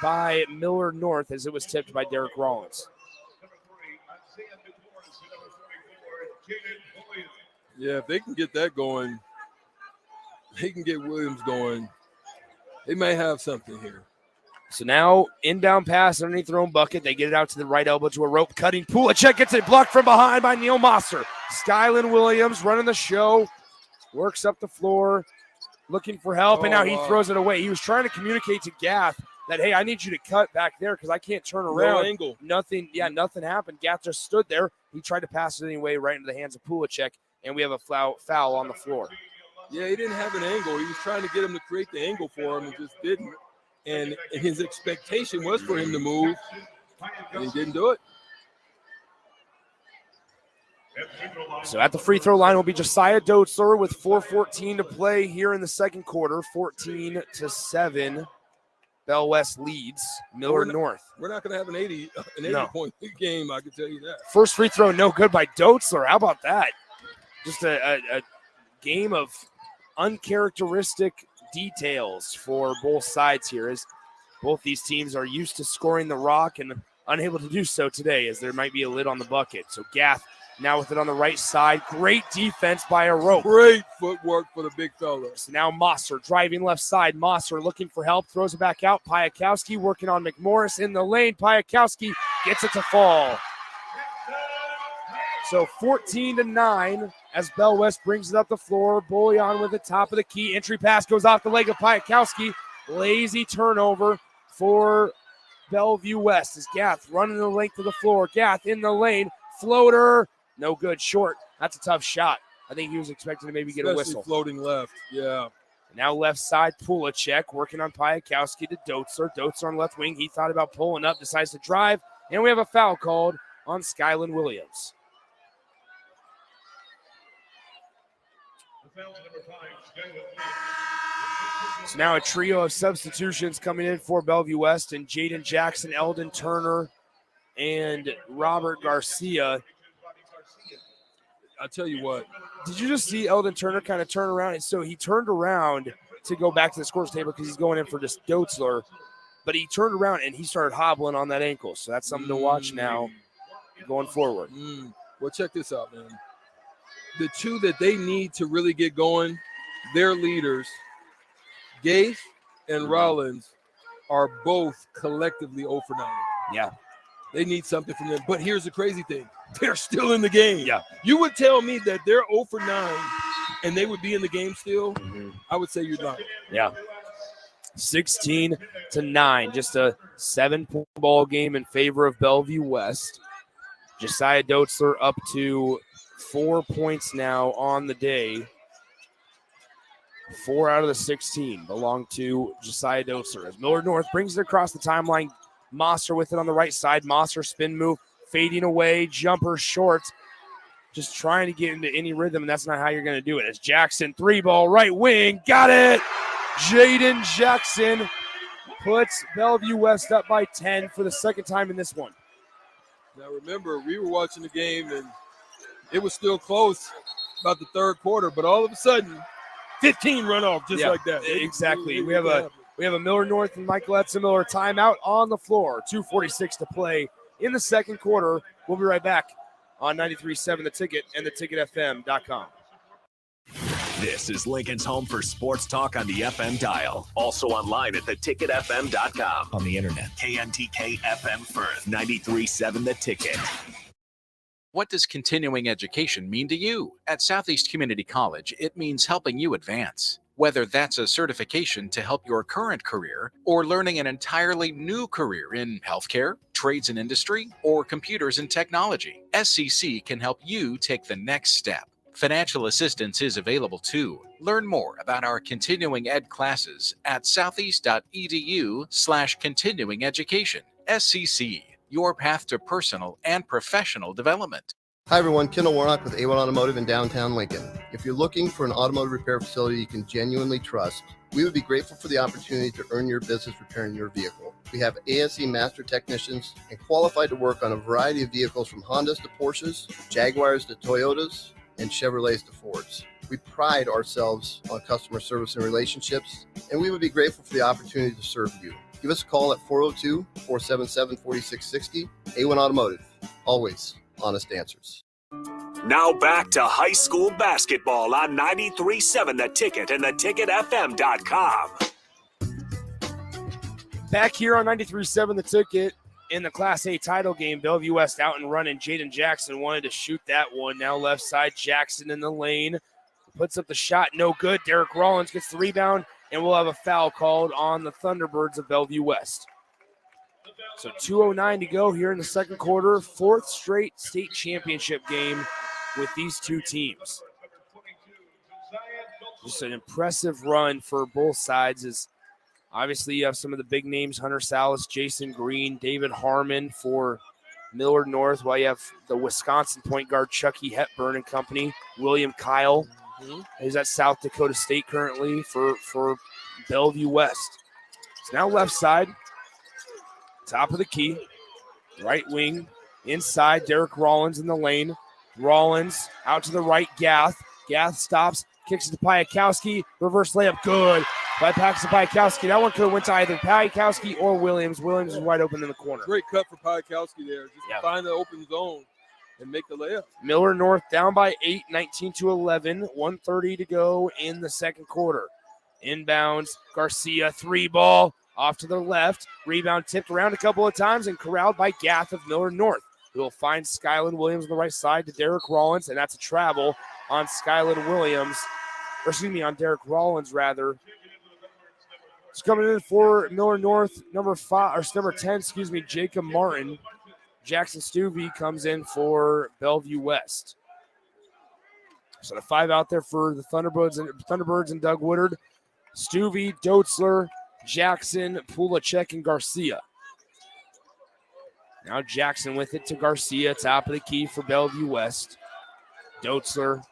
by Millard North as it was tipped by Derek Rollins. Yeah, if they can get that going, they can get Williams going. They may have something here. So now inbound pass underneath their own bucket. They get it out to the right elbow to a rope cutting. Pulacek gets it blocked from behind by Neil Mosser. Skyland Williams running the show. Works up the floor, looking for help, and now he throws it away. He was trying to communicate to Gath that, hey, I need you to cut back there because I can't turn around. No angle. Nothing happened. Gath just stood there. He tried to pass it anyway right into the hands of Pulacek, and we have a foul on the floor. Yeah, he didn't have an angle. He was trying to get him to create the angle for him and just didn't. And his expectation was for him to move, and he didn't do it. So at the free throw line will be Josiah Doetzer with 4:14 to play here in the second quarter. 14-7. Bell West leads Millard North. We're not going to have an 80-point game, I can tell you that. First free throw, no good by Doetzer. How about that? Just a game of uncharacteristic details for both sides here, as both these teams are used to scoring the rock and unable to do so today, as there might be a lid on the bucket. So Gath now with it on the right side. Great defense by a rope. Great footwork for the big fella. So now Mosser driving left side. Mosser looking for help. Throws it back out. Piakowski working on McMorris in the lane. Piakowski gets it to fall. So 14-9 as Bell West brings it up the floor. Bullion with the top of the key. Entry pass goes off the leg of Piakowski. Lazy turnover for Bellevue West as Gath running the length of the floor. Gath in the lane. Floater. No good, short. That's a tough shot. I think he was expecting to maybe get a whistle. Floating left, yeah. Now left side, Pulacek working on Piakowski to Dotzler. Dotzler on left wing. He thought about pulling up, decides to drive, and we have a foul called on Skyland Williams. So now a trio of substitutions coming in for Bellevue West, and Jaden Jackson, Eldon Turner, and Robert Garcia. I'll tell you what. Did you just see Eldon Turner kind of turn around? And so he turned around to go back to the scores table because he's going in for just Dotzler, but he turned around and he started hobbling on that ankle. So that's something to watch now going forward. Well, check this out, man. The two that they need to really get going, their leaders, Gaith and Rollins, are both collectively 0 for 9. Yeah. They need something from them. But here's the crazy thing. They're still in the game. Yeah. You would tell me that they're 0 for 9 and they would be in the game still. I would say you're lying. Yeah. 16-9. Just a 7-point ball game in favor of Bellevue West. Josiah Dotzler up to 4 points now on the day. 4 out of the 16 belong to Josiah Dotzler. As Millard North brings it across the timeline, Mosser with it on the right side. Mosser spin move, fading away, jumper short. Just trying to get into any rhythm, and that's not how you're going to do it. As Jackson, 3-ball, right wing, got it! Jaden Jackson puts Bellevue West up by 10 for the second time in this one. Now remember, we were watching the game, and it was still close about the third quarter, but all of a sudden, 15 run off just like that. Exactly. We have a Millard North and Michael Etzemiller timeout on the floor. 2:46 to play in the second quarter. We'll be right back on 93.7 The Ticket and theticketfm.com. This is Lincoln's home for sports talk on the FM dial. Also online at theticketfm.com. On the internet. KNTK FM Firth, 93.7 The Ticket. What does continuing education mean to you? At Southeast Community College, it means helping you advance. Whether that's a certification to help your current career or learning an entirely new career in healthcare, trades and industry, or computers and technology, SCC can help you take the next step. Financial assistance is available too. Learn more about our continuing ed classes at southeast.edu/continuing education. SCC, your path to personal and professional development. Hi everyone, Kendall Warnock with A1 Automotive in downtown Lincoln. If you're looking for an automotive repair facility you can genuinely trust, we would be grateful for the opportunity to earn your business repairing your vehicle. We have ASE master technicians and qualified to work on a variety of vehicles from Hondas to Porsches, Jaguars to Toyotas, and Chevrolets to Fords. We pride ourselves on customer service and relationships, and we would be grateful for the opportunity to serve you. Give us a call at 402-477-4660. A1 Automotive, always honest answers. Now back to high school basketball on 93.7 The Ticket and theticketfm.com. Back here on 93.7 The Ticket in the Class A title game, Bellevue West out and running. Jaden Jackson wanted to shoot that one. Now left side, Jackson in the lane. Puts up the shot, no good. Derek Rollins gets the rebound, and we'll have a foul called on the Thunderbirds of Bellevue West. So 2:09 to go here in the second quarter. Fourth straight state championship game with these two teams. Just an impressive run for both sides. As obviously you have some of the big names, Hunter Salas, Jason Green, David Harmon for Millard North, while you have the Wisconsin point guard Chucky Hepburn and company, William Kyle. He's at South Dakota State currently for Bellevue West. It's now left side. Top of the key, right wing, inside, Derek Rollins in the lane. Rollins out to the right, Gath. Gath stops, kicks it to Piakowski, reverse layup, good. By Paxton Piakowski. That one could have went to either Piakowski or Williams. Williams is wide open in the corner. Great cut for Piakowski there. Just to find the open zone and make the layup. Millard North down by 8, 19-11, 1:30 to go in the second quarter. Inbounds, Garcia, 3-ball. Off to the left, rebound tipped around a couple of times and corralled by Gath of Millard North. We'll find Skyland Williams on the right side to Derek Rollins, and that's a travel on Skyland Williams, or excuse me, on Derek Rollins rather. It's coming in for Millard North, number 10, Jacob Martin. Jackson Stuvey comes in for Bellevue West. So the 5 out there for the Thunderbirds and Doug Woodard. Stuvey, Dotzler, Jackson, Pulacek, and Garcia. Now Jackson with it to Garcia, top of the key for Bellevue West. Dotzler,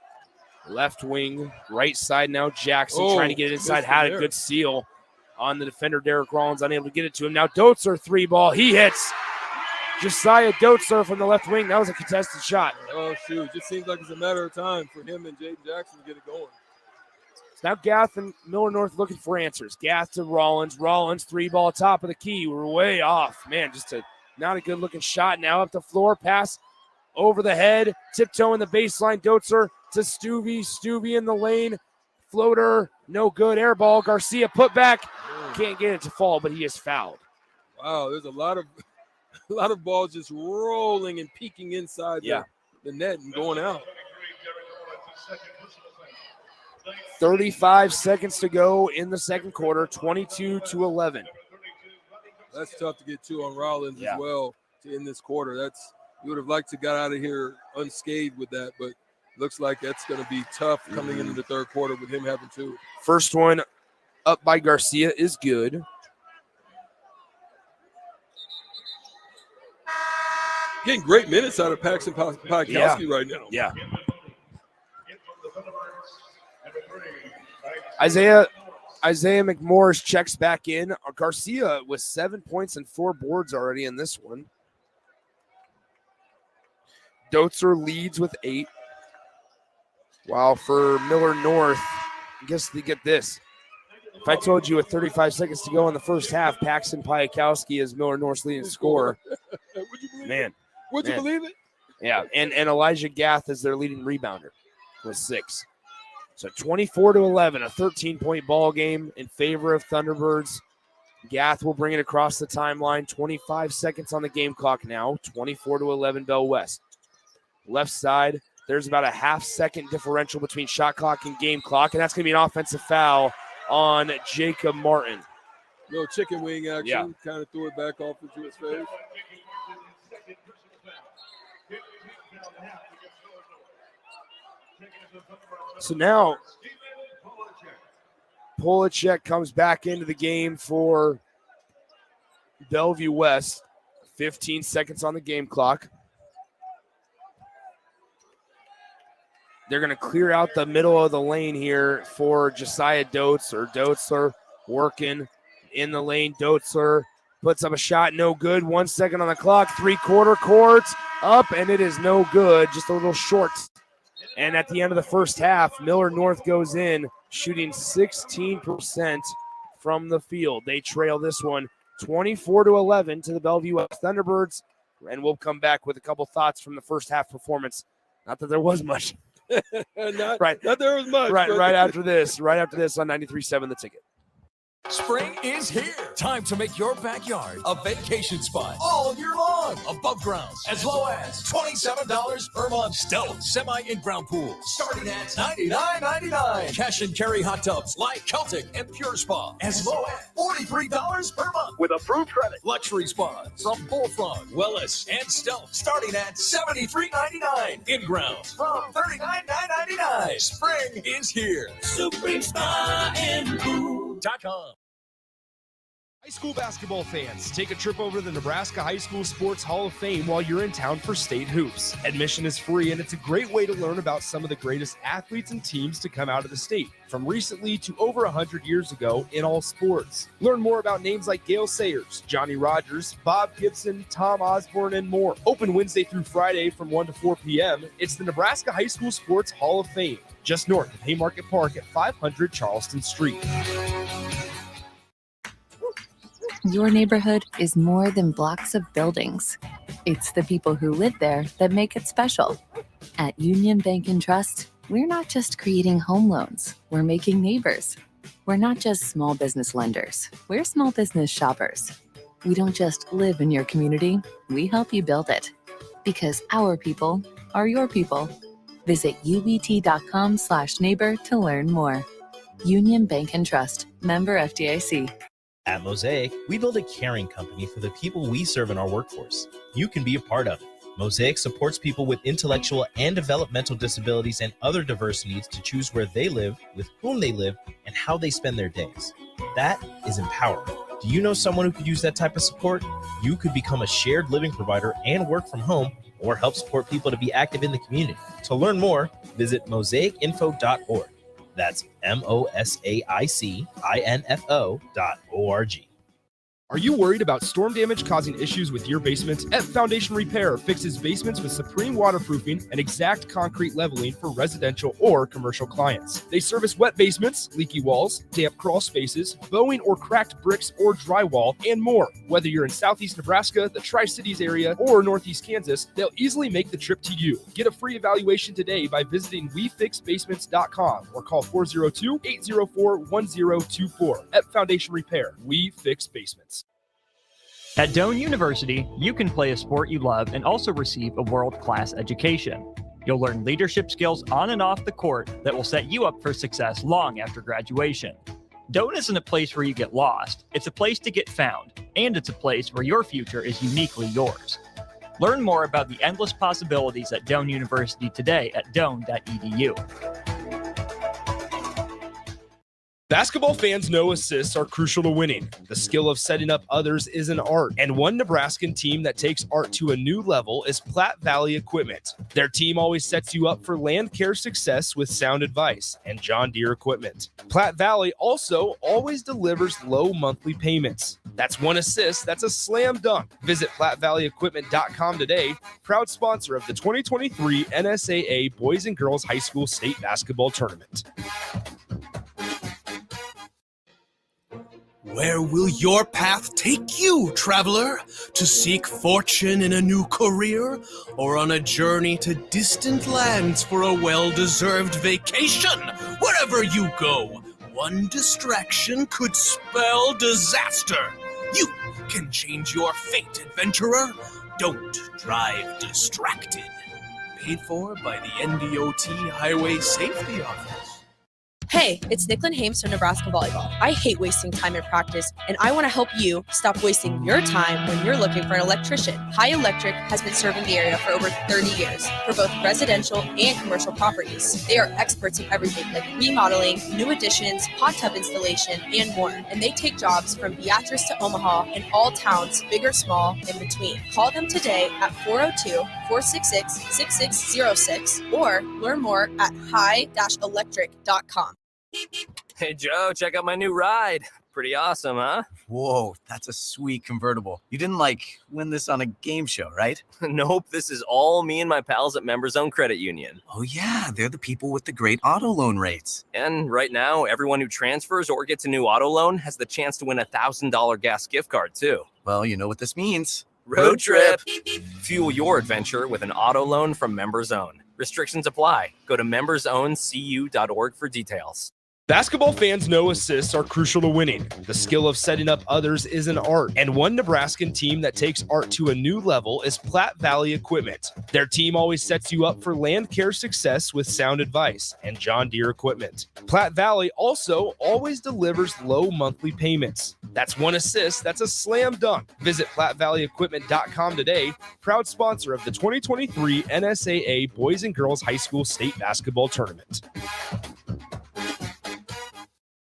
left wing, right side now Jackson trying to get it inside. Had a good seal on the defender, Derek Rollins, unable to get it to him. Now Dotzler, 3-ball. He hits Josiah Dotzler from the left wing. That was a contested shot. Oh, shoot. It just seems like it's a matter of time for him and Jaden Jackson to get it going. So now Gath and Miller North looking for answers. Gath to Rollins. Rollins, 3-ball, top of the key. We're way off. Man, just not a good-looking shot. Now up the floor, pass over the head, tiptoeing the baseline. Dotzler to Stuvey. Stuvey in the lane. Floater, no good. Air ball. Garcia put back. Can't get it to fall, but he is fouled. Wow, there's a lot of balls just rolling and peeking inside the net and going out. 35 seconds to go in the second quarter, 22-11. That's tough to get to on Rollins as well to end this quarter. You would have liked to got out of here unscathed with that, but looks like that's going to be tough coming into the third quarter with him having two. First one up by Garcia is good. Getting great minutes out of Paxton Piakowski right now. Yeah. Isaiah McMorris checks back in. Garcia with 7 points and 4 boards already in this one. Dotzler leads with 8. While for Miller North, I guess they get this. If I told you with 35 seconds to go in the first half, Paxton Piakowski is Miller North's leading scorer. Would you believe Man. it? Would you believe it? Yeah, and Elijah Gath is their leading rebounder with 6. So 24-11, a 13-point ball game in favor of Thunderbirds. Gath will bring it across the timeline. 25 seconds on the game clock now. 24-11 Bell West. Left side, there's about a half-second differential between shot clock and game clock, and that's going to be an offensive foul on Jacob Martin. Little chicken wing action. Kind of threw it back off into his face. So now Pulacek comes back into the game for Bellevue West. 15 seconds on the game clock. They're going to clear out the middle of the lane here for Josiah Dotzler. Dotzler working in the lane. Dotzler puts up a shot, no good. 1 second on the clock. 3/4 court up, and it is no good. Just a little short. And at the end of the first half, Miller North goes in, shooting 16% from the field. They trail this one 24-11 to the Bellevue West Thunderbirds. And we'll come back with a couple thoughts from the first half performance. Not that there was much. Not there was much. Right after this on 93.7 The Ticket. Spring is here. Time to make your backyard a vacation spot all year long. Above grounds as low as $27 per month. Stealth semi in-ground pool starting at $99.99. Cash and carry hot tubs like Celtic and Pure Spa as low as $43 per month with approved credit. Luxury spas from Bullfrog, Willis, and Stealth starting at $73.99. In-grounds from $39.99. Spring is here. Supreme Spa and Pool.com. High school basketball fans, take a trip over to the Nebraska High School Sports Hall of Fame while you're in town for state hoops. Admission is free, and it's a great way to learn about some of the greatest athletes and teams to come out of the state, from recently to over 100 years ago in all sports. Learn more about names like Gale Sayers, Johnny Rogers, Bob Gibson, Tom Osborne, and more. Open Wednesday through Friday from 1 to 4 p.m. It's the Nebraska High School Sports Hall of Fame, just north of Haymarket Park at 500 Charleston Street. Your neighborhood is more than blocks of buildings. It's the people who live there that make it special. At Union Bank and Trust, we're not just creating home loans, we're making neighbors. We're not just small business lenders, we're small business shoppers. We don't just live in your community, we help you build it. Because our people are your people. Visit ubt.com/neighbor to learn more. Union Bank and Trust, member FDIC. At Mosaic, we build a caring company for the people we serve in our workforce. You can be a part of it. Mosaic supports people with intellectual and developmental disabilities and other diverse needs to choose where they live, with whom they live, and how they spend their days. That is empowering. Do you know someone who could use that type of support? You could become a shared living provider and work from home, or help support people to be active in the community. To learn more, visit mosaicinfo.org. That's mosaicinfo.org. Are you worried about storm damage causing issues with your basement? F Foundation Repair fixes basements with supreme waterproofing and exact concrete leveling for residential or commercial clients. They service wet basements, leaky walls, damp crawl spaces, bowing or cracked bricks or drywall, and more. Whether you're in Southeast Nebraska, the Tri-Cities area, or Northeast Kansas, they'll easily make the trip to you. Get a free evaluation today by visiting wefixbasements.com or call 402-804-1024. F Foundation Repair. We fix basements. At Doane University, you can play a sport you love and also receive a world-class education. You'll learn leadership skills on and off the court that will set you up for success long after graduation. Doane isn't a place where you get lost. It's a place to get found, and it's a place where your future is uniquely yours. Learn more about the endless possibilities at Doane University today at doane.edu. Basketball fans know assists are crucial to winning. The skill of setting up others is an art, and one Nebraskan team that takes art to a new level is Platte Valley Equipment. Their team always sets you up for land care success with sound advice and John Deere equipment. Platte Valley also always delivers low monthly payments. That's one assist, that's a slam dunk. Visit PlatteValleyEquipment.com today, proud sponsor of the 2023 NSAA Boys and Girls High School State Basketball Tournament. Where will your path take you, traveler? To seek fortune in a new career, or on a journey to distant lands for a well-deserved vacation? Wherever you go, one distraction could spell disaster. You can change your fate, adventurer. Don't drive distracted. Paid for by the NDOT Highway Safety Office. Hey, it's Nicklin Hames from Nebraska Volleyball. I hate wasting time in practice, and I want to help you stop wasting your time when you're looking for an electrician. High Electric has been serving the area for over 30 years for both residential and commercial properties. They are experts in everything like remodeling, new additions, hot tub installation, and more. And they take jobs from Beatrice to Omaha and all towns, big or small, in between. Call them today at 402-466-6606 or learn more at high-electric.com. Hey, Joe, check out my new ride. Pretty awesome, huh? Whoa, that's a sweet convertible. You didn't, win this on a game show, right? Nope, this is all me and my pals at Members Own Credit Union. Oh, yeah, they're the people with the great auto loan rates. And right now, everyone who transfers or gets a new auto loan has the chance to win a $1,000 gas gift card, too. Well, you know what this means. Road trip! Fuel your adventure with an auto loan from Members Own. Restrictions apply. Go to membersowncu.org for details. Basketball fans know assists are crucial to winning. The skill of setting up others is an art, and one Nebraskan team that takes art to a new level is Platte Valley Equipment. Their team always sets you up for land care success with sound advice and John Deere equipment. Platte Valley also always delivers low monthly payments. That's one assist, that's a slam dunk. Visit PlatteValleyEquipment.com today, proud sponsor of the 2023 NSAA Boys and Girls High School State Basketball Tournament.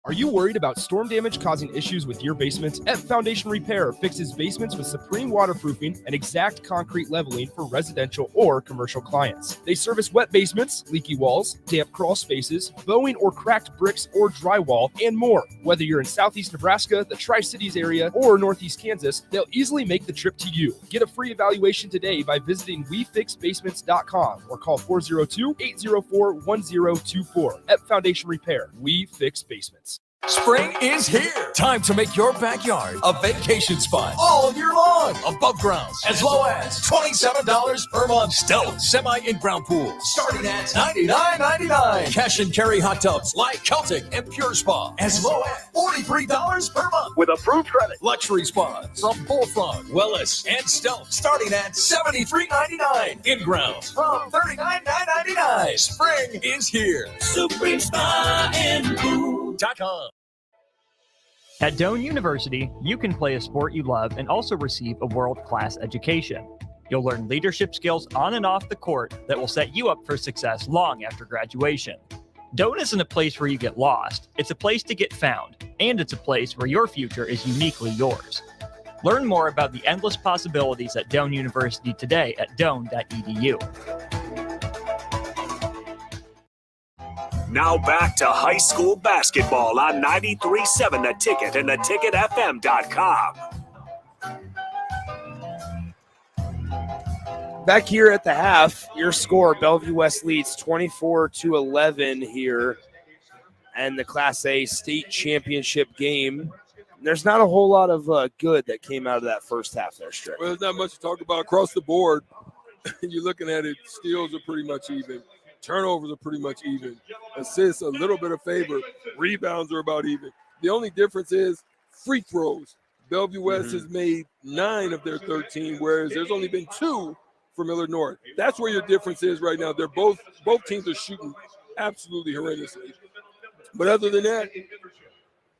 Are you worried about storm damage causing issues with your basement? F Foundation Repair fixes basements with supreme waterproofing and exact concrete leveling for residential or commercial clients. They service wet basements, leaky walls, damp crawl spaces, bowing or cracked bricks or drywall, and more. Whether you're in Southeast Nebraska, the Tri-Cities area, or Northeast Kansas, they'll easily make the trip to you. Get a free evaluation today by visiting wefixbasements.com or call 402-804-1024. F Foundation Repair. We fix basements. Spring is here. Time to make your backyard a vacation spot all year long. Above grounds as low as $27 per month. Stealth semi in-ground pool starting at $99.99. Cash and carry hot tubs like Celtic and Pure Spa as low as $43 per month with approved credit. Luxury spas from Bullfrog, Willis, and Stealth starting at $73.99. In-grounds from $39.99. Spring is here. Supreme Spa and Pool.com. At Doane University, you can play a sport you love and also receive a world-class education. You'll learn leadership skills on and off the court that will set you up for success long after graduation. Doane isn't a place where you get lost. It's a place to get found, and it's a place where your future is uniquely yours. Learn more about the endless possibilities at Doane University today at doane.edu. Now back to high school basketball on 93.7 The Ticket and theticketfm.com. Back here at the half, your score, Bellevue West leads 24-11 here and the Class A state championship game. There's not a whole lot of good that came out of that first half there, Strick. Well, there's not much to talk about across the board. You're looking at it, steals are pretty much even. Turnovers are pretty much even. Assists, a little bit of favor. Rebounds are about even. The only difference is free throws. Bellevue West has made 9 of their 13, whereas there's only been 2 for Millard North. That's where your difference is right now. They're both teams are shooting absolutely horrendously. But other than that,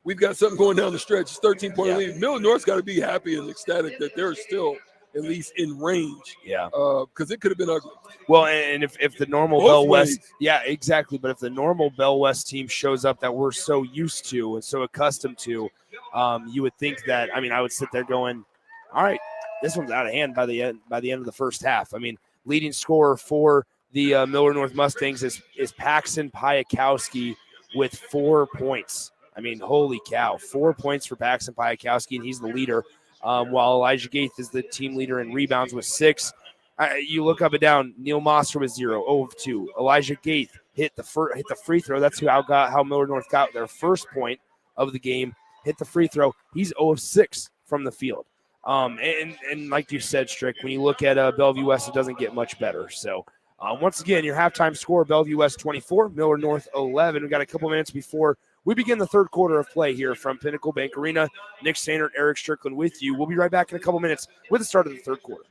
we've got something going down the stretch. It's 13-point lead. Millard North's got to be happy and ecstatic that they're still at least in range. Yeah. Because it could have been ugly. Well, and if the normal Bell West, yeah, exactly. But if the normal Bell West team shows up that we're so used to and so accustomed to, you would think that. I mean, I would sit there going, "All right, this one's out of hand by the end of the first half." I mean, leading scorer for the Millard North Mustangs is Paxton Piakowski with 4 points. I mean, holy cow, 4 points for Paxton Piakowski, and he's the leader. While Elijah Gates is the team leader in rebounds with 6. You look up and down. Neil Mosser with 0 of 2. Elijah Gates hit the free throw. That's how Millard North got their first point of the game. Hit the free throw. He's 0 of 6 from the field. And like you said, Strick, when you look at Bellevue West, it doesn't get much better. So once again, your halftime score: Bellevue West 24, Millard North 11. We've got a couple minutes before we begin the third quarter of play here from Pinnacle Bank Arena. Nick Sandert, Eric Strickland with you. We'll be right back in a couple minutes with the start of the third quarter.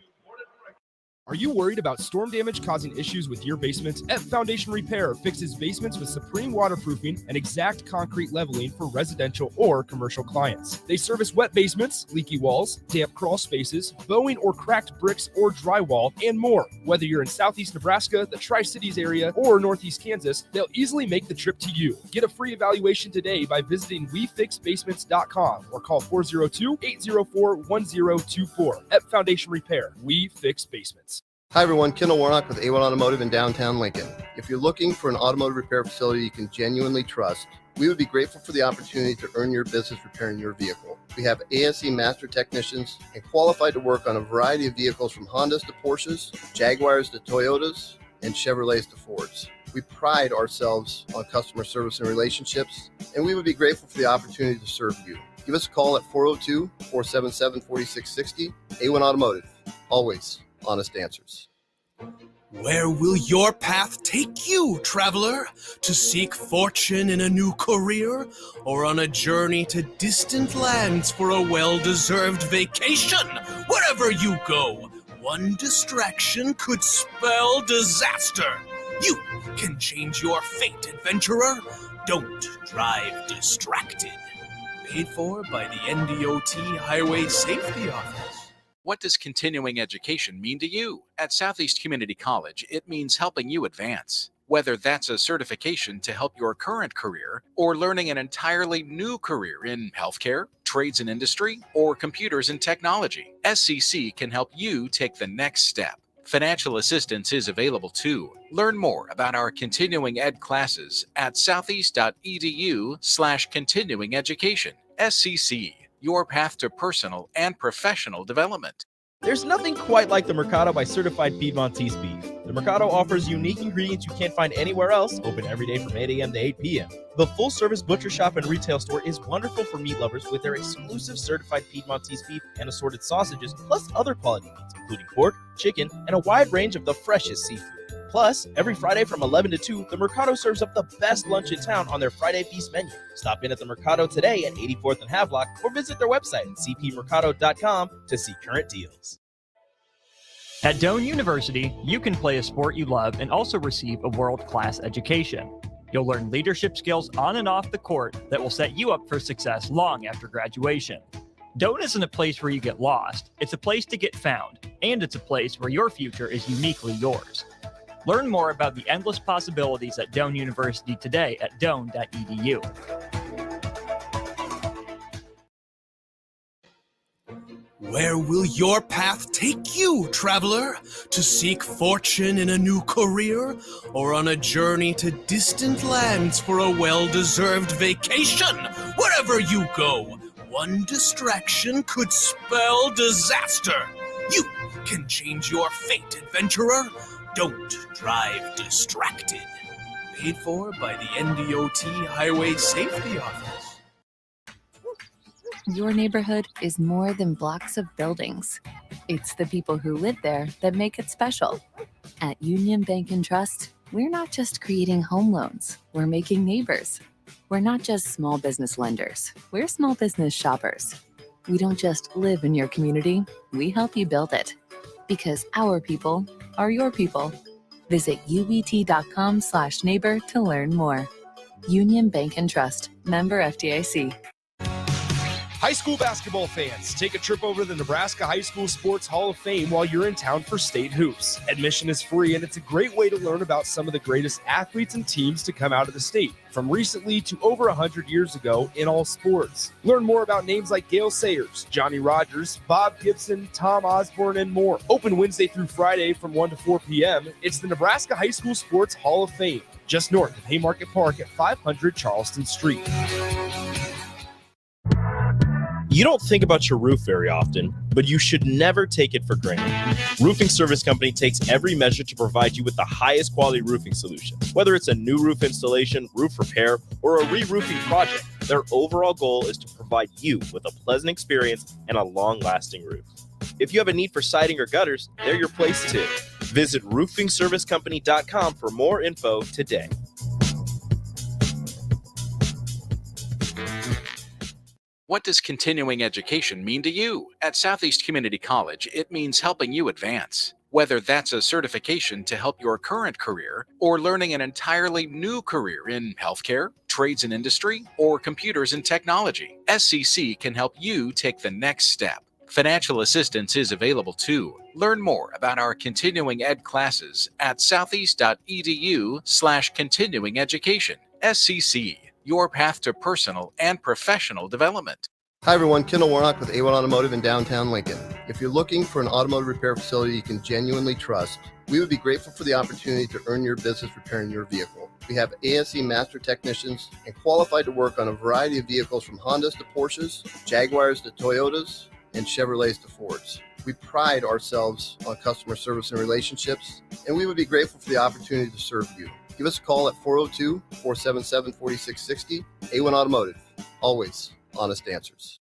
Are you worried about storm damage causing issues with your basement? F Foundation Repair fixes basements with supreme waterproofing and exact concrete leveling for residential or commercial clients. They service wet basements, leaky walls, damp crawl spaces, bowing or cracked bricks or drywall, and more. Whether you're in Southeast Nebraska, the Tri-Cities area, or Northeast Kansas, they'll easily make the trip to you. Get a free evaluation today by visiting WeFixBasements.com or call 402-804-1024. F Foundation Repair. We fix basements. Hi, everyone. Kendall Warnock with A1 Automotive in downtown Lincoln. If you're looking for an automotive repair facility you can genuinely trust, we would be grateful for the opportunity to earn your business repairing your vehicle. We have ASE master technicians and qualified to work on a variety of vehicles from Hondas to Porsches, Jaguars to Toyotas, and Chevrolets to Fords. We pride ourselves on customer service and relationships, and we would be grateful for the opportunity to serve you. Give us a call at 402-477-4660. A1 Automotive. Always honest answers. Where will your path take you, traveler? To seek fortune in a new career, or on a journey to distant lands for a well-deserved vacation? Wherever you go, one distraction could spell disaster. You can change your fate, adventurer. Don't drive distracted. Paid for by the NDOT Highway Safety Office. What does continuing education mean to you? At Southeast Community College, it means helping you advance. Whether that's a certification to help your current career or learning an entirely new career in healthcare, trades and industry, or computers and technology, SCC can help you take the next step. Financial assistance is available too. Learn more about our continuing ed classes at southeast.edu/continuing education. SCC. Your path to personal and professional development. There's nothing quite like the Mercado by Certified Piedmontese Beef. The Mercado offers unique ingredients you can't find anywhere else, open every day from 8 a.m. to 8 p.m. The full-service butcher shop and retail store is wonderful for meat lovers with their exclusive certified Piedmontese beef and assorted sausages, plus other quality meats, including pork, chicken, and a wide range of the freshest seafood. Plus, every Friday from 11 to 2, the Mercado serves up the best lunch in town on their Friday Feast menu. Stop in at the Mercado today at 84th and Havelock or visit their website at cpmercado.com to see current deals. At Doane University, you can play a sport you love and also receive a world-class education. You'll learn leadership skills on and off the court that will set you up for success long after graduation. Doan isn't a place where you get lost. It's a place to get found, and it's a place where your future is uniquely yours. Learn more about the endless possibilities at Doan University today at doan.edu. Where will your path take you, traveler? To seek fortune in a new career, or on a journey to distant lands for a well-deserved vacation? Wherever you go, one distraction could spell disaster. You can change your fate, adventurer. Don't drive distracted. Paid for by the NDOT Highway Safety Office. Your neighborhood is more than blocks of buildings. It's the people who live there that make it special. At Union Bank and Trust, we're not just creating home loans, we're making neighbors. We're not just small business lenders, we're small business shoppers. We don't just live in your community, we help you build it. Because our people are your people. Visit ubt.com/neighbor to learn more. Union Bank and Trust, member FDIC. High school basketball fans, take a trip over to the Nebraska High School Sports Hall of Fame while you're in town for state hoops. Admission is free, and it's a great way to learn about some of the greatest athletes and teams to come out of the state, from recently to over 100 years ago in all sports. Learn more about names like Gale Sayers, Johnny Rogers, Bob Gibson, Tom Osborne, and more. Open Wednesday through Friday from 1 to 4 p.m. It's the Nebraska High School Sports Hall of Fame, just north of Haymarket Park at 500 Charleston Street. You don't think about your roof very often, but you should never take it for granted. Roofing Service Company takes every measure to provide you with the highest quality roofing solution. Whether it's a new roof installation, roof repair, or a re-roofing project, their overall goal is to provide you with a pleasant experience and a long-lasting roof. If you have a need for siding or gutters, they're your place too. Visit roofingservicecompany.com for more info today. What does continuing education mean to you? At Southeast Community College, it means helping you advance. Whether that's a certification to help your current career or learning an entirely new career in healthcare, trades and industry, or computers and technology, SCC can help you take the next step. Financial assistance is available too. Learn more about our continuing ed classes at southeast.edu/continuing education. SCC, your path to personal and professional development. Hi everyone, Kendall Warnock with A1 Automotive in downtown Lincoln. If you're looking for an automotive repair facility you can genuinely trust, we would be grateful for the opportunity to earn your business repairing your vehicle. We have ASE master technicians and qualified to work on a variety of vehicles from Hondas to Porsches, Jaguars to Toyotas, and Chevrolets to Fords. We pride ourselves on customer service and relationships, and we would be grateful for the opportunity to serve you. Give us a call at 402-477-4660. A1 Automotive, always honest answers.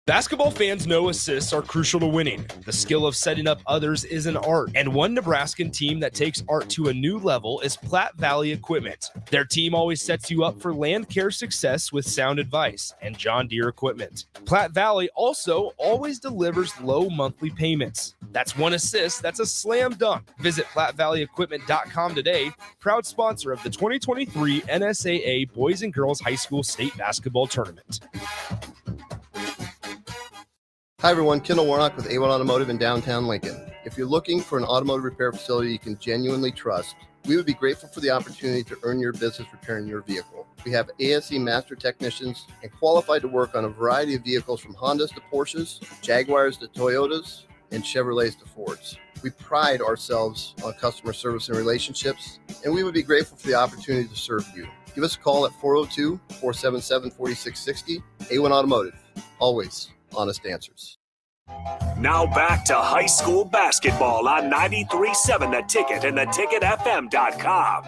Basketball fans know assists are crucial to winning. The skill of setting up others is an art, and one Nebraskan team that takes art to a new level is Platte Valley Equipment. Their team always sets you up for land care success with sound advice and John Deere equipment. Platte Valley also always delivers low monthly payments. That's one assist, that's a slam dunk. Visit PlatteValleyEquipment.com today, proud sponsor of the 2023 NSAA Boys and Girls High School State Basketball Tournament. Hi everyone, Kendall Warnock with A1 Automotive in downtown Lincoln. If you're looking for an automotive repair facility you can genuinely trust, we would be grateful for the opportunity to earn your business repairing your vehicle. We have ASE master technicians and qualified to work on a variety of vehicles from Hondas to Porsches, Jaguars to Toyotas, and Chevrolets to Fords. We pride ourselves on customer service and relationships, and we would be grateful for the opportunity to serve you. Give us a call at 402-477-4660. A1 Automotive, always honest answers. Now back to high school basketball on 93.7 The Ticket and theticketfm.com.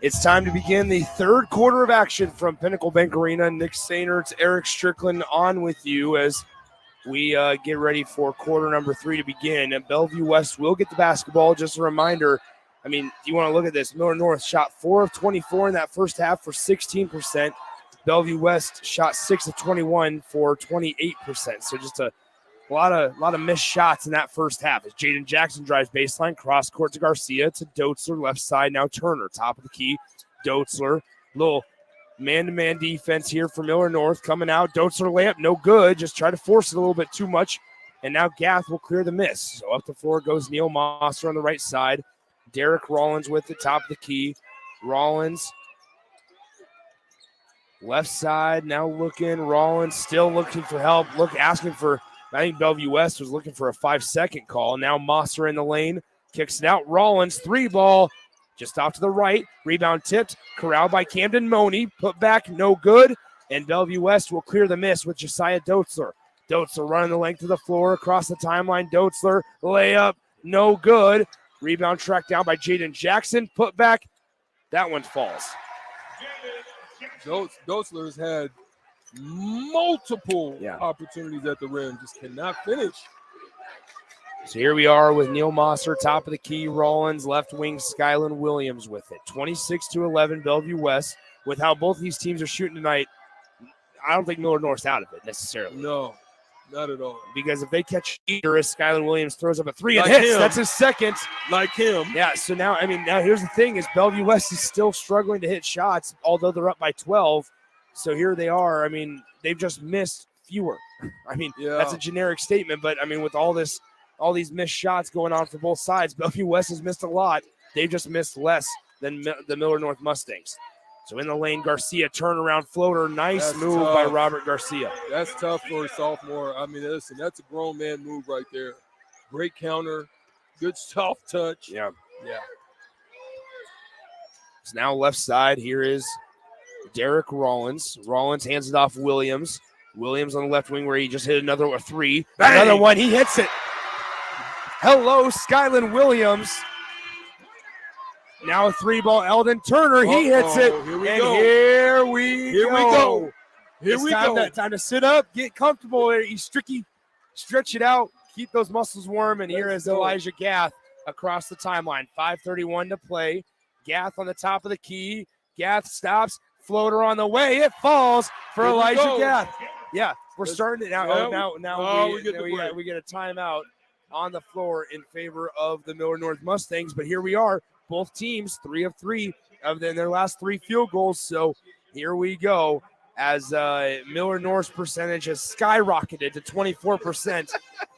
It's time to begin the third quarter of action from Pinnacle Bank Arena. Nick Sainert, Eric Strickland on with you as we get ready for quarter number 3 to begin. And Bellevue West will get the basketball. Just a reminder, I mean, you want to look at this. Millard North shot 4 of 24 in that first half for 16%. Bellevue West shot 6 of 21 for 28%. So just a lot of missed shots in that first half as Jaden Jackson drives baseline, cross court to Garcia, to Dotzler, left side, now Turner, top of the key. Dotzler, little Man-to-man defense here for Millard North coming out. Dotzler layup, no good. Just try to force it a little bit too much. And now Gath will clear the miss. So up the floor goes Neil Mosser on the right side. Derek Rollins with the top of the key. Rollins, left side, now looking. Rollins still looking for help. Asking for, I think Bellevue West was looking for a 5-second call. Now Mosser in the lane, kicks it out. Rollins, 3-ball, just off to the right. Rebound tipped, corralled by Camden Money. Put back, no good. And Bellevue West will clear the miss with Josiah Dotzler. Dotzler running the length of the floor across the timeline. Dotzler, layup, no good. Rebound tracked down by Jaden Jackson. Put back, that one falls. Dotzler's had multiple opportunities at the rim, just cannot finish. So here we are with Neil Mosser, top of the key. Rollins, left wing, Skyland Williams with it. 26-11, Bellevue West. With how both these teams are shooting tonight, I don't think Millard North's out of it necessarily. No, not at all. Because if they catch either as Skyland Williams throws up a 3 and Like hits, him. that's his second. Like him. Yeah, so now here's the thing is Bellevue West is still struggling to hit shots, although they're up by 12. So here they are. I mean, they've just missed fewer. I mean, that's a generic statement, but I mean, with all these missed shots going on for both sides, Bellevue West has missed a lot. They've just missed less than the Millard North Mustangs. So in the lane, Garcia, turnaround floater. Nice move by Robert Garcia. That's tough for a sophomore. I mean, listen, that's a grown man move right there. Great counter, good soft touch. Yeah. Yeah. So now left side, here is Derek Rollins. Rollins hands it off Williams. Williams on the left wing where he just hit another 3. Bang! Another one, he hits it. Hello, Skyland Williams. Now a 3-ball, Eldon Turner. He hits it. Here we and go. here we go. It's Time to sit up, get comfortable. You stretch it out, keep those muscles warm. And here is Elijah Gath across the timeline. 5:31 to play. Gath on the top of the key. Gath stops. Floater on the way. It falls for Here we Elijah go. Gath. Yeah, we're starting it now. Yeah, We get a timeout on the floor in favor of the Millard North Mustangs. But here we are. Both teams, 3 of 3 of their last 3 field goals. So here we go as Millard North's percentage has skyrocketed to 24%,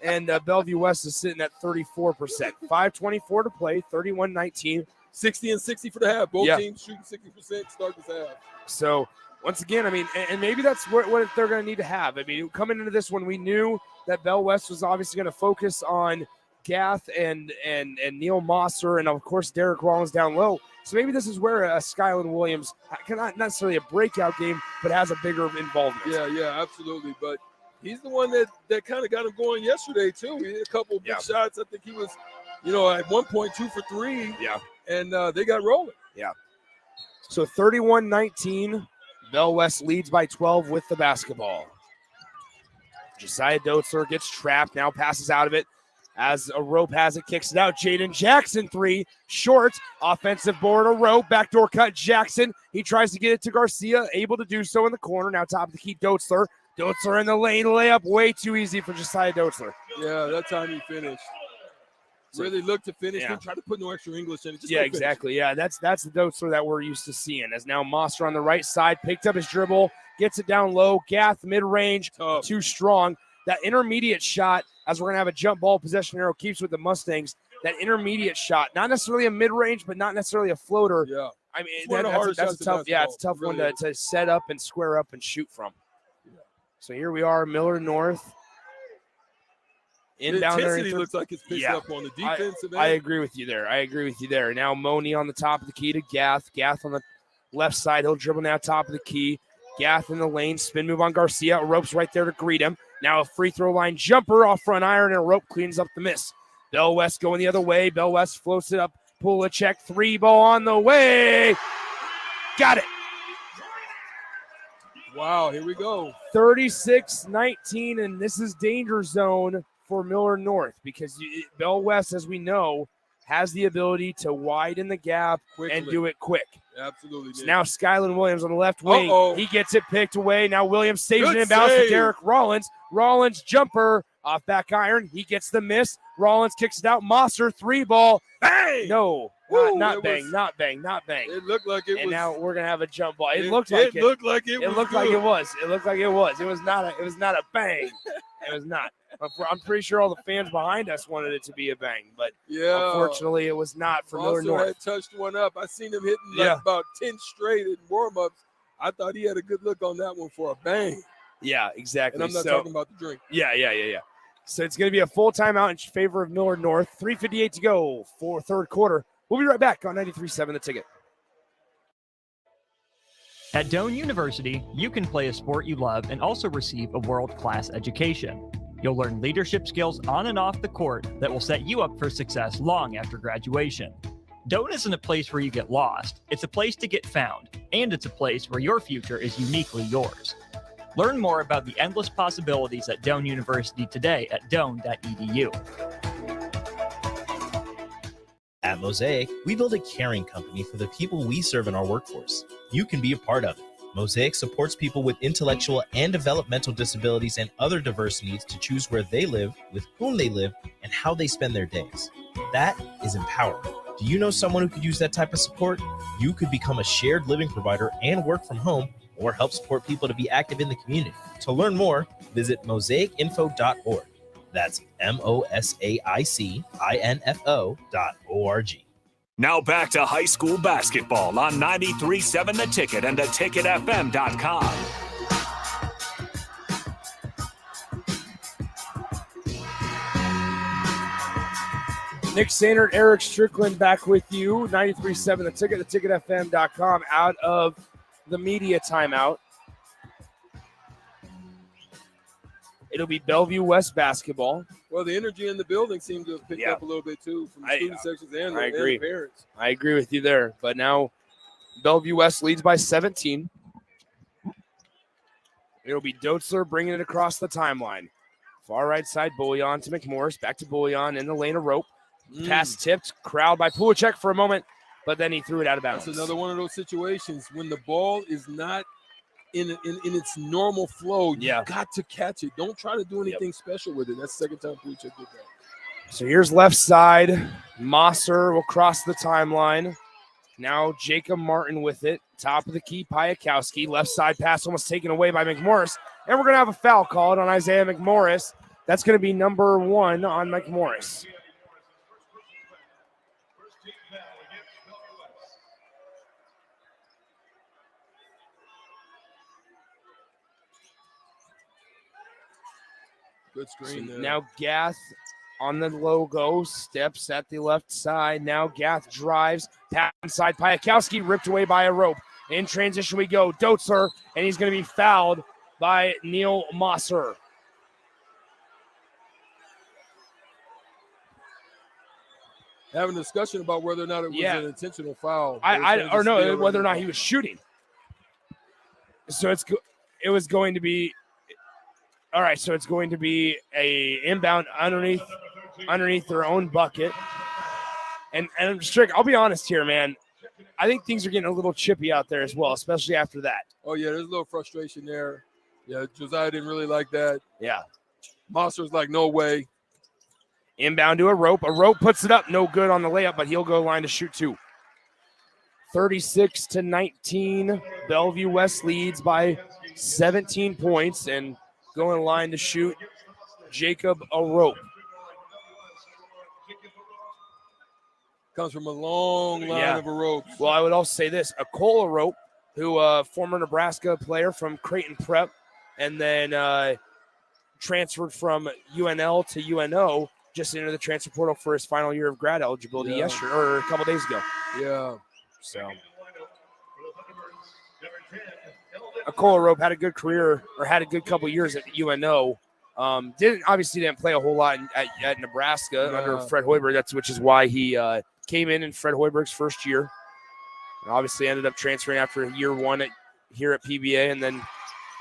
and Bellevue West is sitting at 34%. 5:24 to play, 31-19. 60 and 60 for the half. Both teams shooting 60% start this half. So once again, I mean, and maybe that's what they're going to need to have. I mean, coming into this one, we knew that Bell West was obviously going to focus on Gath and Neil Mosser and, of course, Derek Rollins down low. So maybe this is where Skyland Williams, not necessarily a breakout game, but has a bigger involvement. Yeah, absolutely. But he's the one that kind of got him going yesterday, too. He hit a couple of big shots. I think he was, at one point 2 for 3. Yeah. And they got rolling. Yeah. So 31-19, Bell West leads by 12 with the basketball. Josiah Dotzler gets trapped, now passes out of it. As a rope has it, kicks it out. Jaden Jackson, 3, short, offensive board, a rope, backdoor cut, Jackson. He tries to get it to Garcia, able to do so in the corner. Now top of the key, Dotzler. Dotzler in the lane, layup, way too easy for Josiah Dotzler. Yeah, that time he finished. Really looked to finish. Didn't try to put no extra English in it. Just exactly. Yeah, that's the Dotzler that we're used to seeing. As now Mosser on the right side, picked up his dribble, gets it down low. Gath mid-range, too strong. That intermediate shot, as we're going to have a jump ball possession arrow, keeps with the Mustangs. That intermediate shot, not necessarily a mid-range, but not necessarily a floater. Yeah. I mean, that's a tough. Yeah, it's a tough one to set up and square up and shoot from. Yeah. So here we are, Millard North. The intensity looks like it's picked up on the defensive end. I agree with you there. Now Money on the top of the key to Gath. Gath on the left side. He'll dribble now top of the key. Gath in the lane. Spin move on Garcia. A rope's right there to greet him. Now a free throw line jumper off front iron, and a rope cleans up the miss. Bell West going the other way. Bell West floats it up. Pull a check. 3-ball on the way. Got it. Wow, here we go. 36-19, and this is danger zone for Millard North because Bell West, as we know, has the ability to widen the gap and do it quick. Absolutely. So now Skyland Williams on the left wing. He gets it picked away. Now Williams saves it in bounds for Derek Rollins. Rollins jumper off back iron. He gets the miss. Rollins kicks it out. Mosser 3-ball. Hey! No. Not bang. It looked like it was. And now we're gonna have a jump ball. It looked like it looked like it was. It was not a bang. It was not. I'm pretty sure all the fans behind us wanted it to be a bang, but unfortunately it was not for Millard North. Had touched one up. I seen him hitting about 10 straight in warm-ups. I thought he had a good look on that one for a bang. Yeah, exactly. And I'm not talking about the drink. Yeah. So it's going to be a full timeout in favor of Millard North. 3:58 to go for third quarter. We'll be right back on 93.7 The Ticket. At Doane University, you can play a sport you love and also receive a world-class education. You'll learn leadership skills on and off the court that will set you up for success long after graduation. Doane isn't a place where you get lost. It's a place to get found, and it's a place where your future is uniquely yours. Learn more about the endless possibilities at Doane University today at doane.edu. At Mosaic, we build a caring company for the people we serve in our workforce. You can be a part of it. Mosaic supports people with intellectual and developmental disabilities and other diverse needs to choose where they live, with whom they live, and how they spend their days. That is empowering. Do you know someone who could use that type of support? You could become a shared living provider and work from home, or help support people to be active in the community. To learn more, visit mosaicinfo.org. That's MOSAICINFO.org. Now back to high school basketball on 93.7 The Ticket and theticketfm.com. Nick Sainert, Eric Strickland back with you. 93.7 The Ticket, theticketfm.com, out of the media timeout. It'll be Bellevue West basketball. Well, the energy in the building seemed to have picked up a little bit, too, from the student sections and the parents. I agree with you there. But now Bellevue West leads by 17. It'll be Doetzler bringing it across the timeline. Far right side, Bullion to McMorris. Back to Bullion in the lane of Rope. Pass tipped, crowd by Pulacek for a moment, but then he threw it out of bounds. That's another one of those situations when the ball is not in its normal flow. You got to catch it. Don't try to do anything special with it. That's the second time Pulacek did that. So here's left side. Mosser will cross the timeline. Now Jacob Martin with it. Top of the key, Piakowski. Left side pass almost taken away by McMorris. And we're going to have a foul called on Isaiah McMorris. That's going to be number 1 on McMorris. Good screen there. Now Gath on the logo, steps at the left side. Now Gath drives, pass inside. Piakowski ripped away by a rope. In transition we go. Doetzler, and he's going to be fouled by Neil Mosser. Having a discussion about whether or not it was an intentional foul. Whether or not he was shooting. So it was going to be. All right, so it's going to be a inbound underneath their own bucket. And Strick, I'll be honest here, man. I think things are getting a little chippy out there as well, especially after that. Oh, yeah, there's a little frustration there. Yeah, Josiah didn't really like that. Yeah. Monster's like, no way. Inbound to a rope. A rope puts it up. No good on the layup, but he'll go line to shoot 2. 36-19. Bellevue West leads by 17 points, and going line to shoot, Jacob Arope. Comes from a long line of Arope. Well, I would also say this. Cole Arope, who former Nebraska player from Creighton Prep, and then transferred from UNL to UNO, just entered the transfer portal for his final year of grad eligibility yesterday, or a couple days ago. Yeah. So Cole Rope had a good career, or had a good couple years at UNO. Didn't play a whole lot at Nebraska under Fred Hoiberg. Which is why he came in Fred Hoiberg's first year. And obviously ended up transferring after year 1 here at PBA, and then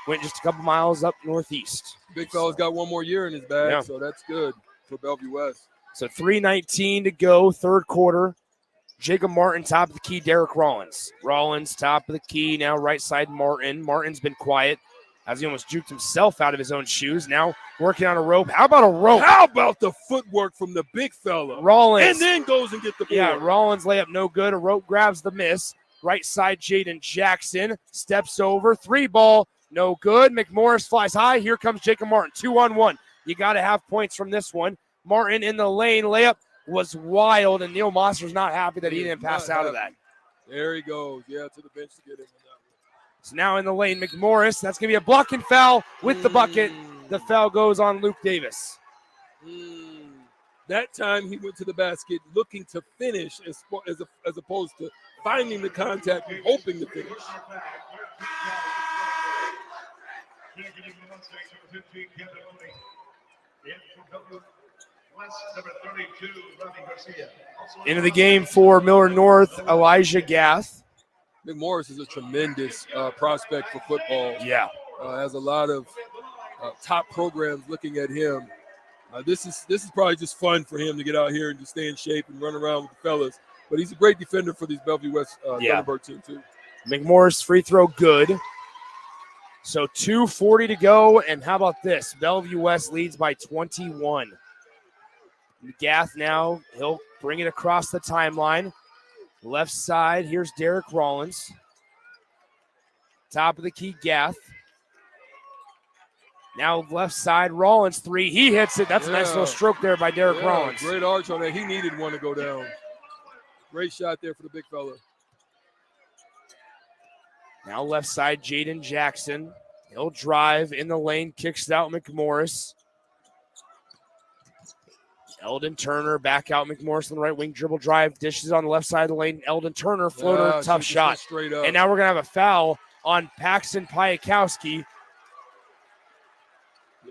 went just a couple miles up northeast. Big fella's got one more year in his bag, so that's good for Bellevue West. So 3:19 to go, third quarter. Jacob Martin, top of the key, Derek Rollins. Rollins, top of the key, now right side Martin. Martin's been quiet. as he almost juked himself out of his own shoes. Now working on a rope. How about a rope? How about the footwork from the big fella? Rollins. And then goes and gets the board. Yeah, Rollins layup no good. A rope grabs the miss. Right side, Jaden Jackson steps over. 3-ball, no good. McMorris flies high. Here comes Jacob Martin. 2-on-1. You got to have points from this one. Martin in the lane. Layup was wild, and Neil Monster's not happy that he didn't pass out of that. There he goes. Yeah, to the bench to get him. So now in the lane, McMorris. That's going to be a blocking foul with the bucket. The foul goes on Luke Davis. That time he went to the basket looking to finish as opposed to finding the contact and hoping to finish. Into the game for Millard North, Elijah Gath. McMorris is a tremendous prospect for football. Yeah. Has a lot of top programs looking at him. This is probably just fun for him to get out here and just stay in shape and run around with the fellas. But he's a great defender for these Bellevue West Thunderbird team too. McMorris free throw good. So 2:40 to go, and how about this? Bellevue West leads by 21. Gath now, he'll bring it across the timeline. Left side, here's Derek Rollins. Top of the key, Gath. Now left side, Rollins 3. He hits it. That's a nice little stroke there by Derek Rollins. Great arch on that. He needed one to go down. Great shot there for the big fella. Now left side, Jaden Jackson. He'll drive in the lane, kicks it out McMorris. Eldon Turner back out McMorris on the right wing, dribble drive, dishes on the left side of the lane. Eldon Turner, floater, tough shot. Straight up. And now we're going to have a foul on Paxton Piakowski.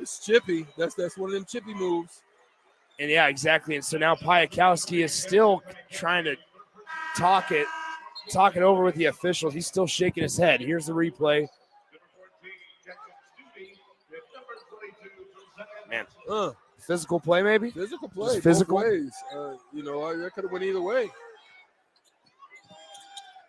It's chippy. That's one of them chippy moves. And yeah, exactly. And so now Piakowski is still trying to talk it over with the officials. He's still shaking his head. Here's the replay. Man. Physical play, maybe? Physical play. Just physical. Both ways. That could have went either way.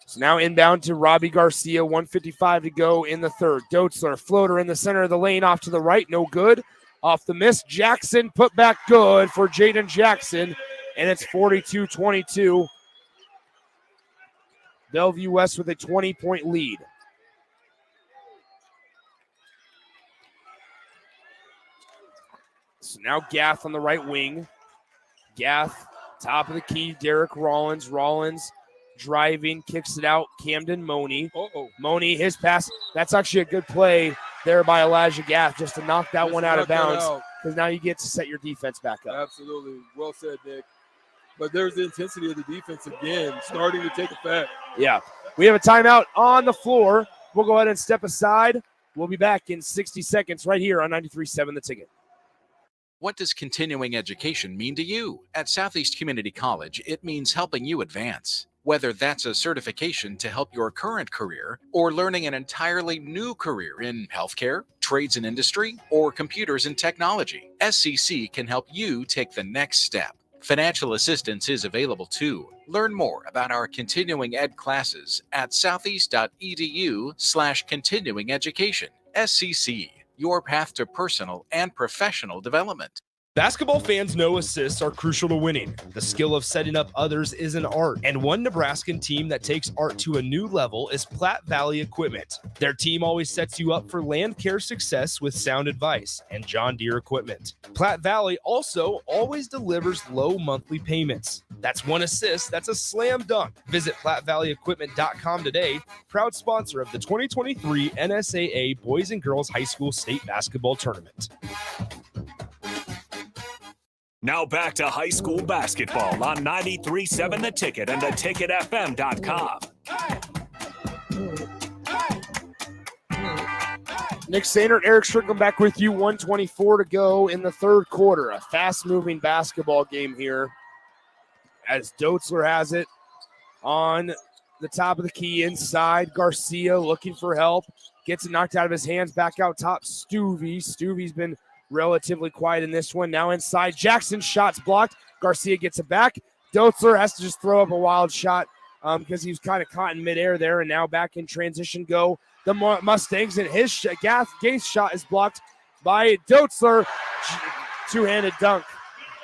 So now inbound to Robbie Garcia, 1:55 to go in the third. Doetzler, floater in the center of the lane, off to the right, no good. Off the miss, Jackson put back good for Jaden Jackson, and it's 42-22. Bellevue West with a 20-point lead. So now Gath on the right wing. Gath, top of the key, Derek Rollins. Rollins driving, kicks it out, Camden Money. Money, his pass. That's actually a good play there by Elijah Gath just to knock that one out of bounds, because now you get to set your defense back up. Absolutely. Well said, Nick. But there's the intensity of the defense again, starting to take effect. Yeah. We have a timeout on the floor. We'll go ahead and step aside. We'll be back in 60 seconds right here on 93.7 The Ticket. What does continuing education mean to you? At Southeast Community College, it means helping you advance. Whether that's a certification to help your current career or learning an entirely new career in healthcare, trades and industry, or computers and technology, SCC can help you take the next step. Financial assistance is available too. Learn more about our continuing ed classes at southeast.edu/continuing education. SCC, your path to personal and professional development. Basketball fans know assists are crucial to winning. The skill of setting up others is an art, and one Nebraskan team that takes art to a new level is Platte Valley Equipment. Their team always sets you up for land care success with sound advice and John Deere equipment. Platte Valley also always delivers low monthly payments. That's one assist, that's a slam dunk. Visit PlatteValleyEquipment.com today, proud sponsor of the 2023 NSAA Boys and Girls High School State Basketball Tournament. Now back to high school basketball on 93.7 The Ticket and theticketfm.com. Nick Sainert, Eric Strickland back with you. 1:24 to go in the third quarter. A fast-moving basketball game here as Doetzler has it on the top of the key inside. Garcia looking for help. Gets it knocked out of his hands. Back out top, Stuvie. Stuvie's been relatively quiet in this one. Now inside, Jackson, shots blocked. Garcia gets it back. Doetzler has to just throw up a wild shot because he was kind of caught in midair there, and now back in transition go the Mustangs, and his Gaith's shot is blocked by Doetzler. Two-handed dunk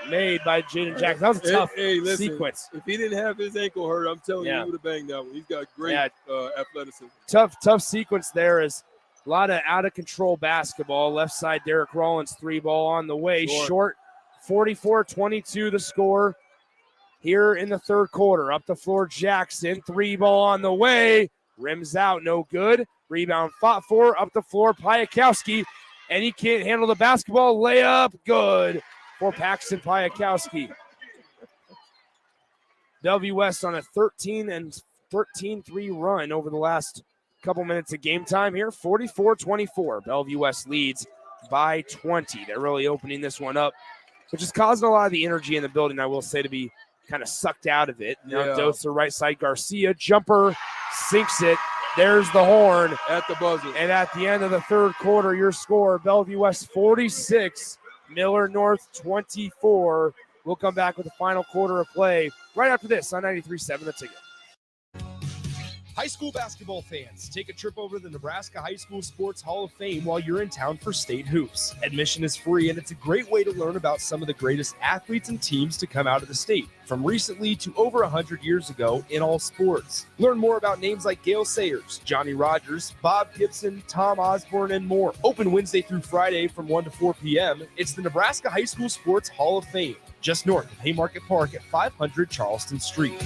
made by Jaden Jackson. That was a tough sequence. If he didn't have his ankle hurt, I'm telling you, he would have banged that one. He's got great athleticism. Tough sequence there. Is a lot of out-of-control basketball. Left side, Derek Rollins, 3-ball on the way. Short, 44-22 the score here in the third quarter. Up the floor, Jackson, 3-ball on the way. Rims out, no good. Rebound fought for, up the floor, Piakowski, and he can't handle the basketball. Layup, good for Paxton Piakowski. Bellevue West on a 13-3 run over the last couple minutes of game time here. 44-24. Bellevue West leads by 20. They're really opening this one up, which is causing a lot of the energy in the building, I will say, to be kind of sucked out of it. Now Dose, right side, Garcia, jumper, sinks it. There's the horn. At the buzzer. And at the end of the third quarter, your score, Bellevue West 46, Millard North 24. We'll come back with the final quarter of play right after this on 93.7 The Ticket. High school basketball fans, take a trip over to the Nebraska High School Sports Hall of Fame while you're in town for state hoops. Admission is free, and it's a great way to learn about some of the greatest athletes and teams to come out of the state, from recently to over 100 years ago in all sports. Learn more about names like Gale Sayers, Johnny Rogers, Bob Gibson, Tom Osborne, and more. Open Wednesday through Friday from 1 to 4 p.m. It's the Nebraska High School Sports Hall of Fame, just north of Haymarket Park at 500 Charleston Street.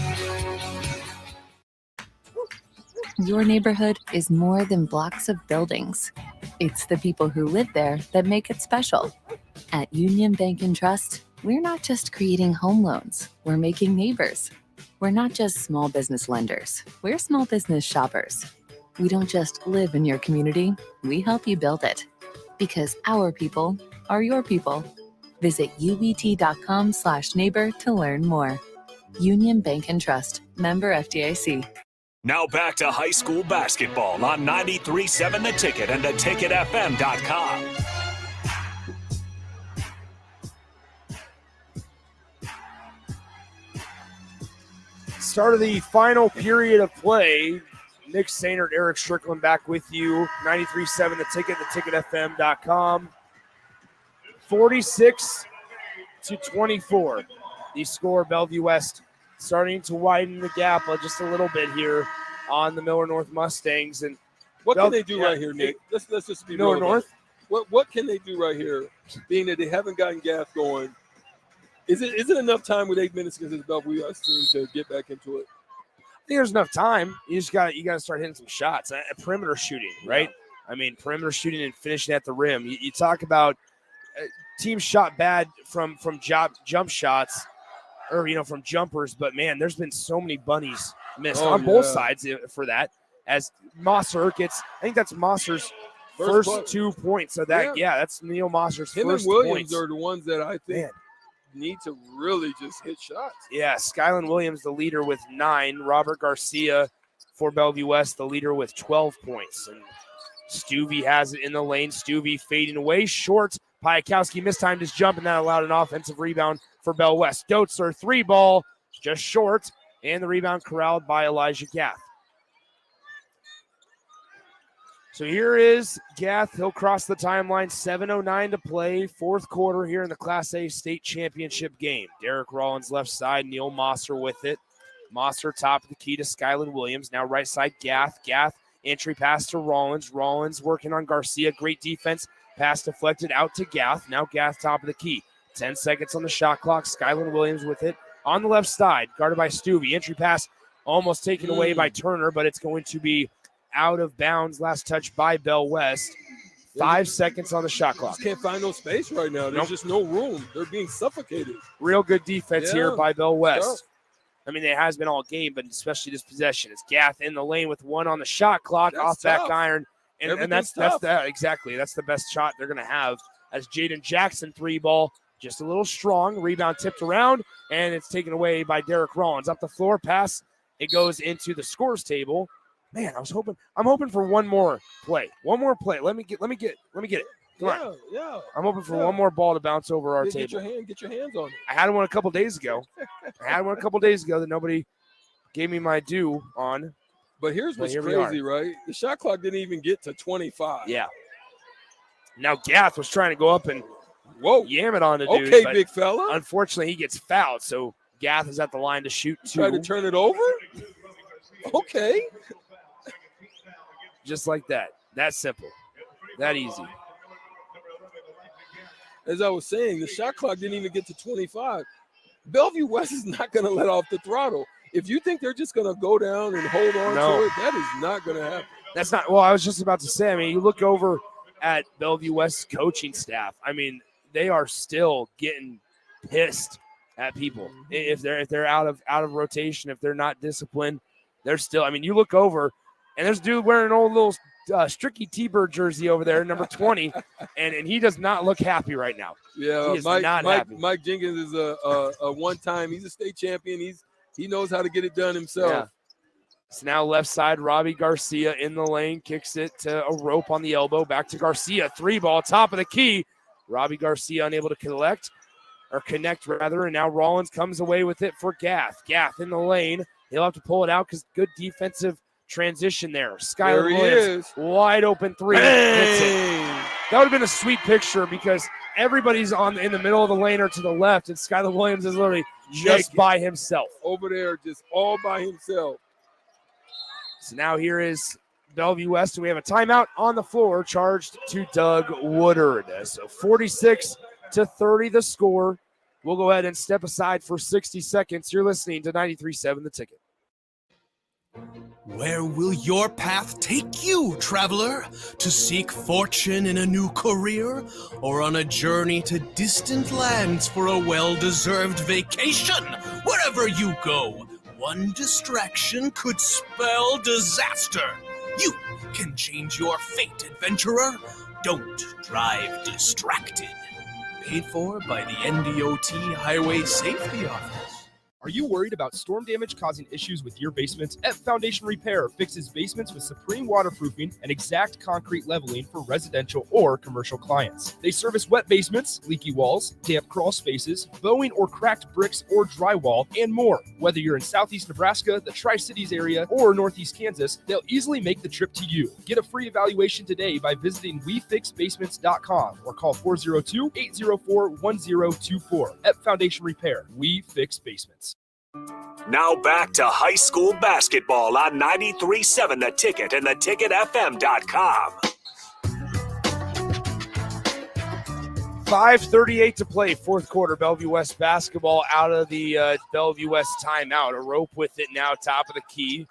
Your neighborhood is more than blocks of buildings. It's the people who live there that make it special. At Union Bank and Trust, we're not just creating home loans, we're making neighbors. We're not just small business lenders, we're small business shoppers. We don't just live in your community, we help you build it. Because our people are your people. Visit ubt.com/neighbor to learn more. Union Bank and Trust, member FDIC. Now back to high school basketball on 93.7 The Ticket and theticketfm.com. Start of the final period of play. Nick Sainert, Eric Strickland back with you. 93.7 The Ticket, theticketfm.com. 46-24. The score, Bellevue West starting to widen the gap just a little bit here on the Millard North Mustangs. And what can they do right here, Nick? Let's just be Millard North. What can they do right here, being that they haven't gotten gas going? Is it enough time with 8 minutes against this Bellevue West team to get back into it? I think there's enough time. You got to start hitting some shots. Perimeter shooting, right? I mean, perimeter shooting and finishing at the rim. You talk about teams shot bad from jump shots, or from jumpers, but man, there's been so many bunnies missed on both sides for that. As Mosser gets, I think that's Mosser's first 2 points. So that's Neil Mosser's Him first and Williams points. are the ones that I think need to really just hit shots. Yeah, Skyland Williams, the leader with 9. Robert Garcia for Bellevue West, the leader with 12 points. And Stuvie has it in the lane. Stuvie fading away short. Piakowski mistimed his jump, and that allowed an offensive rebound for Bell West. Doetzler, 3-ball, just short, and the rebound corralled by Elijah Gath. So here is Gath. He'll cross the timeline. 7:09 to play, fourth quarter here in the Class A state championship game. Derek Rollins left side, Neil Mosser with it. Mosser top of the key to Skyland Williams. Now right side, Gath. Gath, entry pass to Rollins. Rollins working on Garcia. Great defense. Pass deflected out to Gath. Now Gath top of the key. 10 seconds on the shot clock. Skyland Williams with it on the left side, guarded by Stuvie. Entry pass almost taken away by Turner, but it's going to be out of bounds. Last touch by Bell West. 5 seconds on the shot clock. Just can't find no space right now. There's just no room. They're being suffocated. Real good defense here by Bell West. I mean, it has been all game, but especially this possession. It's Gath in the lane with 1 on the shot clock, off back iron. And that's exactly. That's the best shot they're going to have as Jaden Jackson 3-ball. Just a little strong. Rebound tipped around, and it's taken away by Derek Rollins. Up the floor, pass. It goes into the scores table. Man, I'm hoping for one more play. One more play. Let me get it. Come on. Yeah. I'm hoping for one more ball to bounce over our table. Get your hands on it. I had one a couple days ago. That nobody gave me my due on. But here's what's crazy, right? The shot clock didn't even get to 25. Yeah. Now Gath was trying to go up and yam it on the dude. Okay, big fella. Unfortunately, he gets fouled, so Gath is at the line to shoot 2. Try to turn it over? Okay. Just like that. That simple. That easy. As I was saying, the shot clock didn't even get to 25. Bellevue West is not going to let off the throttle. If you think they're just going to go down and hold on to it, that is not going to happen. That's not – well, I was just about to say, I mean, you look over at Bellevue West's coaching staff. I mean, they are still getting pissed at people. If they're out of rotation, if they're not disciplined, they're still – I mean, you look over, and there's a dude wearing an old little Stricky T-Bird jersey over there, number 20, and he does not look happy right now. Yeah, he is not happy. Mike Jenkins is a one-time – he's a state champion. He knows how to get it done himself. Yeah. So now left side, Robbie Garcia in the lane, kicks it to a rope on the elbow, back to Garcia, 3-ball, top of the key. Robbie Garcia unable to connect, and now Rollins comes away with it for Gath. Gath in the lane. He'll have to pull it out because good defensive transition there. Skylar Williams, wide open 3. Hits it. That would have been a sweet picture because everybody's in the middle of the lane or to the left, and Skylar Williams is literally just by himself. Over there, just all by himself. So now here is Bellevue West, and we have a timeout on the floor charged to Doug Woodard. So 46-30 the score. We'll go ahead and step aside for 60 seconds. You're listening to 93.7 The Ticket. Where will your path take you, traveler? To seek fortune in a new career? Or on a journey to distant lands for a well-deserved vacation? Wherever you go, one distraction could spell disaster. You can change your fate, adventurer. Don't drive distracted. Paid for by the NDOT Highway Safety Office. Are you worried about storm damage causing issues with your basement? F Foundation Repair fixes basements with supreme waterproofing and exact concrete leveling for residential or commercial clients. They service wet basements, leaky walls, damp crawl spaces, bowing or cracked bricks or drywall, and more. Whether you're in Southeast Nebraska, the Tri-Cities area, or Northeast Kansas, they'll easily make the trip to you. Get a free evaluation today by visiting WeFixBasements.com or call 402-804-1024. F Foundation Repair. We fix basements. Now back to high school basketball on 93.7 The Ticket and theticketfm.com. 5:38 to play, fourth quarter. Bellevue West basketball out of the Bellevue West timeout. A rope with it now, top of the key.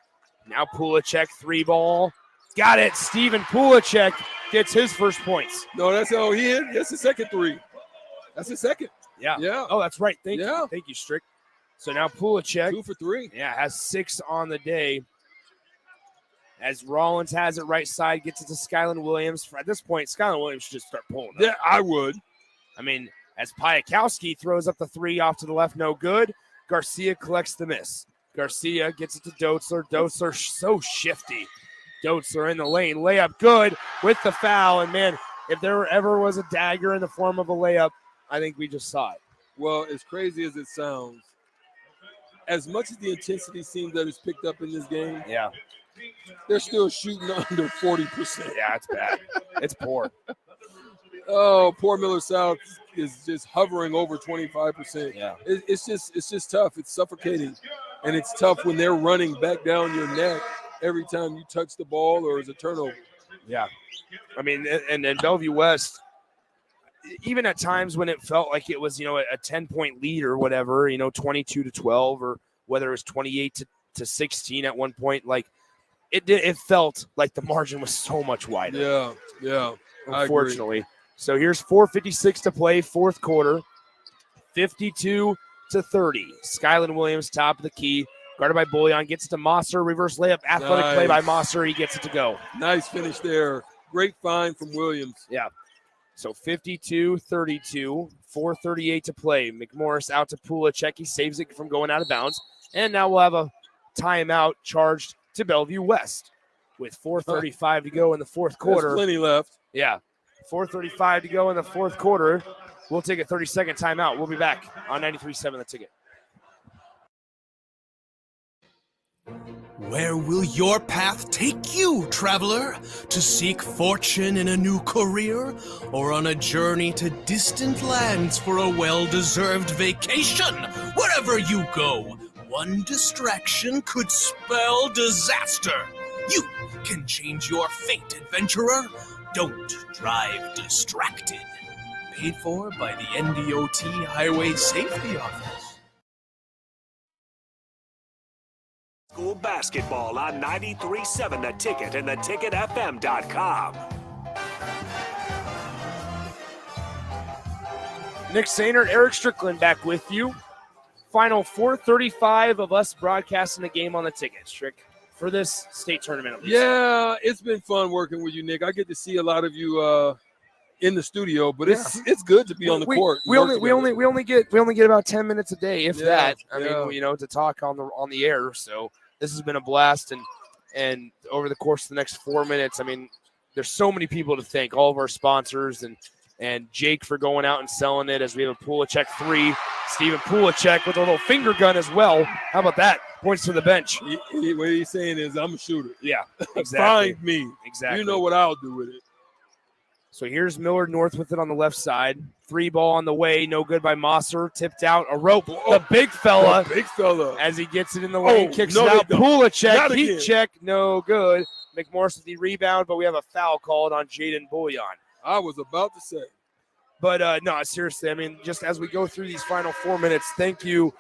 Now Pulacek, 3-ball. Got it. Steven Pulacek gets his first points. No, that's all he hit. That's the second 3. That's the second. Yeah. Yeah. Oh, that's right. Thank you. Thank you, Strick. So now Pulacek, 2 for 3. Yeah, has 6 on the day. As Rollins has it right side, gets it to Skyland Williams. At this point, Skyland Williams should just start pulling up. Yeah, I would. I mean, as Piakowski throws up the 3 off to the left, no good. Garcia collects the miss. Garcia gets it to Dotzler. Dotzler so shifty. Dotzler in the lane. Layup good with the foul. And, man, if there ever was a dagger in the form of a layup, I think we just saw it. Well, as crazy as it sounds, as much as the intensity seems that it's picked up in this game, they're still shooting under 40%. Yeah, it's bad. It's poor. Oh, poor Miller South is just hovering over 25%. Yeah. It's just tough. It's suffocating. And it's tough when they're running back down your neck every time you touch the ball or is a turnover. Yeah. I mean, and then Bellevue West, even at times when it felt like it was, a 10-point lead or whatever, 22-12, or whether it was 28-16 at one point, like it felt like the margin was so much wider. Yeah. Unfortunately. So here's 4:56 to play, fourth quarter, 52-30. Skyland Williams, top of the key, guarded by Bullion, gets it to Mosser, reverse layup, athletic play by Mosser. He gets it to go. Nice finish there. Great find from Williams. Yeah. So 52-32, 4:38 to play. McMorris out to Pulacek. He saves it from going out of bounds. And now we'll have a timeout charged to Bellevue West with 4:35 to go in the fourth quarter. There's plenty left. Yeah. 4:35 to go in the fourth quarter. We'll take a 30-second timeout. We'll be back on 93.7 The Ticket. Where will your path take you, traveler? To seek fortune in a new career? Or on a journey to distant lands for a well-deserved vacation? Wherever you go, one distraction could spell disaster. You can change your fate, adventurer. Don't drive distracted. Paid for by the NDOT Highway Safety Office. School basketball on 93.7 The Ticket and theticketfm.com. Nick Sainer, Eric Strickland back with you. Final 4:35 of us broadcasting the game on the Ticket, Strick, for this state tournament at least. Yeah, it's been fun working with you, Nick. I get to see a lot of you in the studio, but it's good to be on the court. We only get about 10 minutes a day, if that. I mean, to talk on the air. So this has been a blast, and over the course of the next 4 minutes, I mean, there's so many people to thank. All of our sponsors and Jake for going out and selling it, as we have a Pulacek 3. Steven Pulacek with a little finger gun as well. How about that? Points to the bench. What he's saying is, I'm a shooter. Yeah, exactly. Find me. Exactly. You know what I'll do with it. So here's Millard North with it on the left side. 3 ball on the way. No good by Mosser. Tipped out. A rope. The big fella. As he gets it in the lane. Kicks it out. Pulacek. Heat check. No good. McMorris with the rebound, but we have a foul called on Jaden Bouillon. I was about to say. But no, seriously, I mean, just as we go through these final 4 minutes, thank you.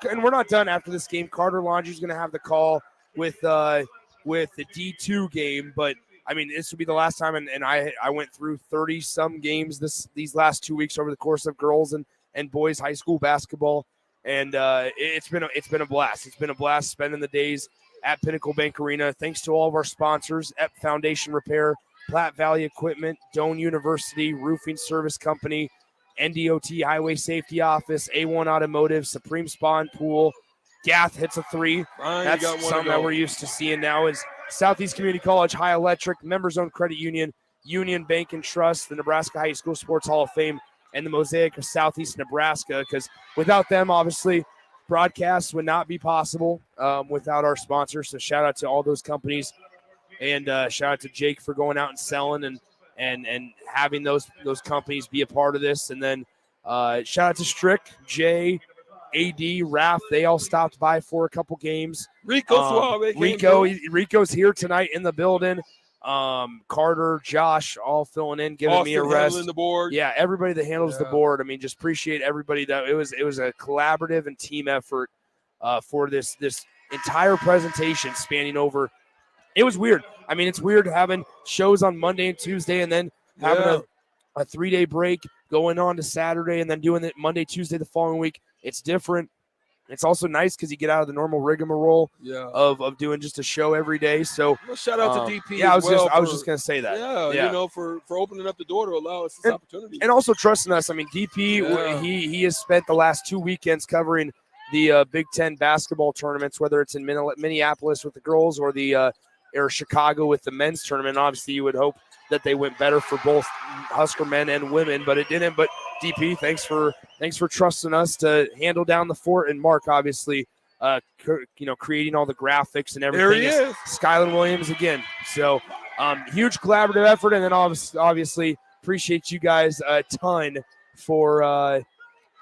And we're not done after this game. Carter Laundry's going to have the call with the D2 game. But, I mean, this will be the last time. And I went through 30-some games these last 2 weeks over the course of girls and boys high school basketball. And it's been a blast. It's been a blast spending the days at Pinnacle Bank Arena. Thanks to all of our sponsors, EP Foundation Repair, Platte Valley Equipment, Doane University, Roofing Service Company, NDOT Highway Safety Office, A1 Automotive, Supreme Spawn Pool. Gath hits a 3. That's something that we're used to seeing now. Is Southeast Community College, High Electric, Members Owned Credit Union, Union Bank and Trust, the Nebraska High School Sports Hall of Fame, and the Mosaic of Southeast Nebraska. Because without them, obviously, broadcasts would not be possible without our sponsors. So shout out to all those companies. And shout out to Jake for going out and selling and having those companies be a part of this. And then shout out to Strick, Jay, AD, Raph. They all stopped by for a couple games. Rico's here tonight in the building. Carter, Josh, all filling in, giving Austin me a rest. handling the board. Yeah, everybody that handles the board. I mean, just appreciate everybody. That it was a collaborative and team effort for this entire presentation spanning over. It was weird. I mean, it's weird having shows on Monday and Tuesday and then having a 3-day break going on to Saturday and then doing it Monday, Tuesday the following week. It's different. It's also nice because you get out of the normal rigmarole of doing just a show every day. So shout out to DP. Yeah, I was just going to say that. Yeah, you know, for opening up the door to allow us this opportunity. And also trusting us. I mean, DP, he has spent the last 2 weekends covering the Big Ten basketball tournaments, whether it's in Minneapolis with the girls or or Chicago with the men's tournament. Obviously, you would hope that they went better for both Husker men and women, but it didn't. But DP, thanks for trusting us to handle down the fort. And Mark, obviously, creating all the graphics and everything. There he is. Skylar Williams again. So huge collaborative effort. And then obviously appreciate you guys a ton for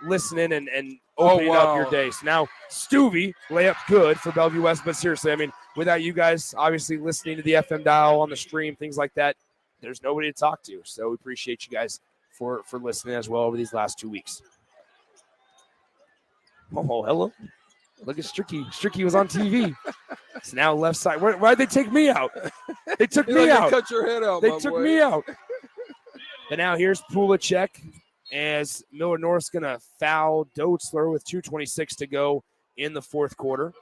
listening and opening up your day. So now Stuvie, layup good for Bellevue West. But seriously, I mean, without you guys obviously listening to the FM dial on the stream, things like that, there's nobody to talk to. So we appreciate you guys for listening as well over these last 2 weeks. Oh, hello. Look at Stricky. Stricky was on TV. It's now left side. Why'd they take me out? They took me out. Cut your head out. They took me out. But now here's Pulacek as Millard North's going to foul Doetzler with 2:26 to go in the fourth quarter.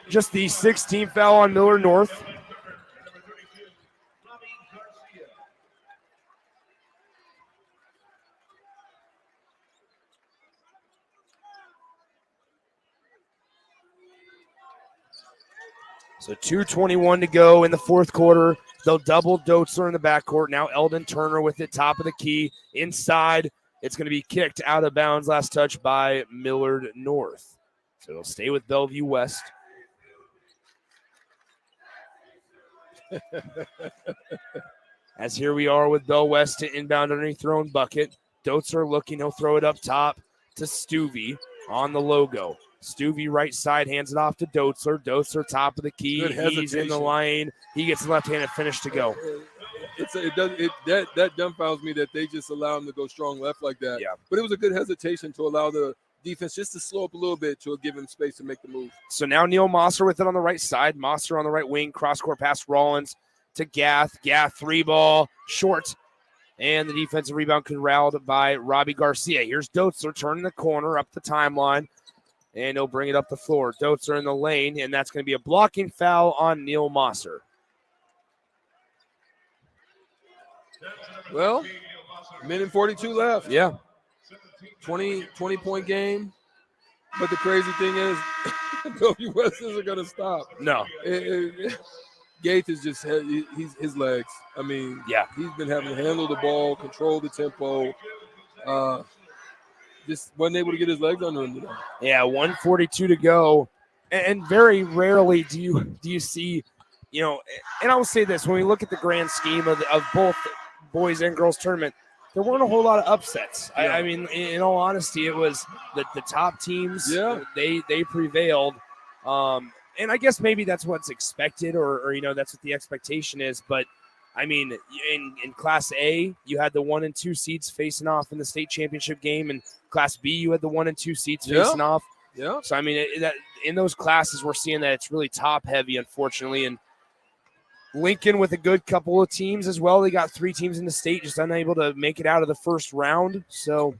Just the 16th foul on Millard North. So 2:21 to go in the fourth quarter. They'll double Dotzler in the backcourt. Now Eldon Turner with it, top of the key. Inside, it's going to be kicked out of bounds. Last touch by Millard North. So it'll stay with Bellevue West. As here we are with Bell West to inbound underneath their own bucket. Dotzler looking, he'll throw it up top to Stuvey on the logo. Stuvey right side hands it off to Dotzler. Dotzler top of the key. He's in the lane. He gets left-handed finish to go. That dumbfounds me that they just allow him to go strong left like that. Yeah. But it was a good hesitation to allow the defense just to slow up a little bit to give him space to make the move. So now Neil Mosser with it on the right side. Mosser on the right wing. Cross-court pass Rollins to Gath. Gath three ball short. And the defensive rebound corralled by Robbie Garcia. Here's Dotzler turning the corner up the timeline. And he'll bring it up the floor. Dotzler in the lane, and that's going to be a blocking foul on Neil Mosser. Well, minute 42 left. Yeah. 20-point game. But the crazy thing is, Bellevue West isn't going to stop. No. Gates is just his legs. I mean, yeah, he's been having to handle the ball, control the tempo. Just wasn't able to get his legs under him today. Yeah, 1:42 to go, and very rarely do you see, and I will say this: when we look at the grand scheme of both boys and girls tournament, there weren't a whole lot of upsets. Yeah. I mean, in all honesty, it was the top teams. Yeah, they prevailed. And I guess maybe that's what's expected, or that's what the expectation is. But I mean, in Class A, you had the 1 and 2 seeds facing off in the state championship game, and Class B, you had the 1 and 2 seeds facing off. Yeah. So I mean, in those classes, we're seeing that it's really top heavy, unfortunately. And Lincoln with a good couple of teams as well. They got 3 teams in the state, just unable to make it out of the first round. So.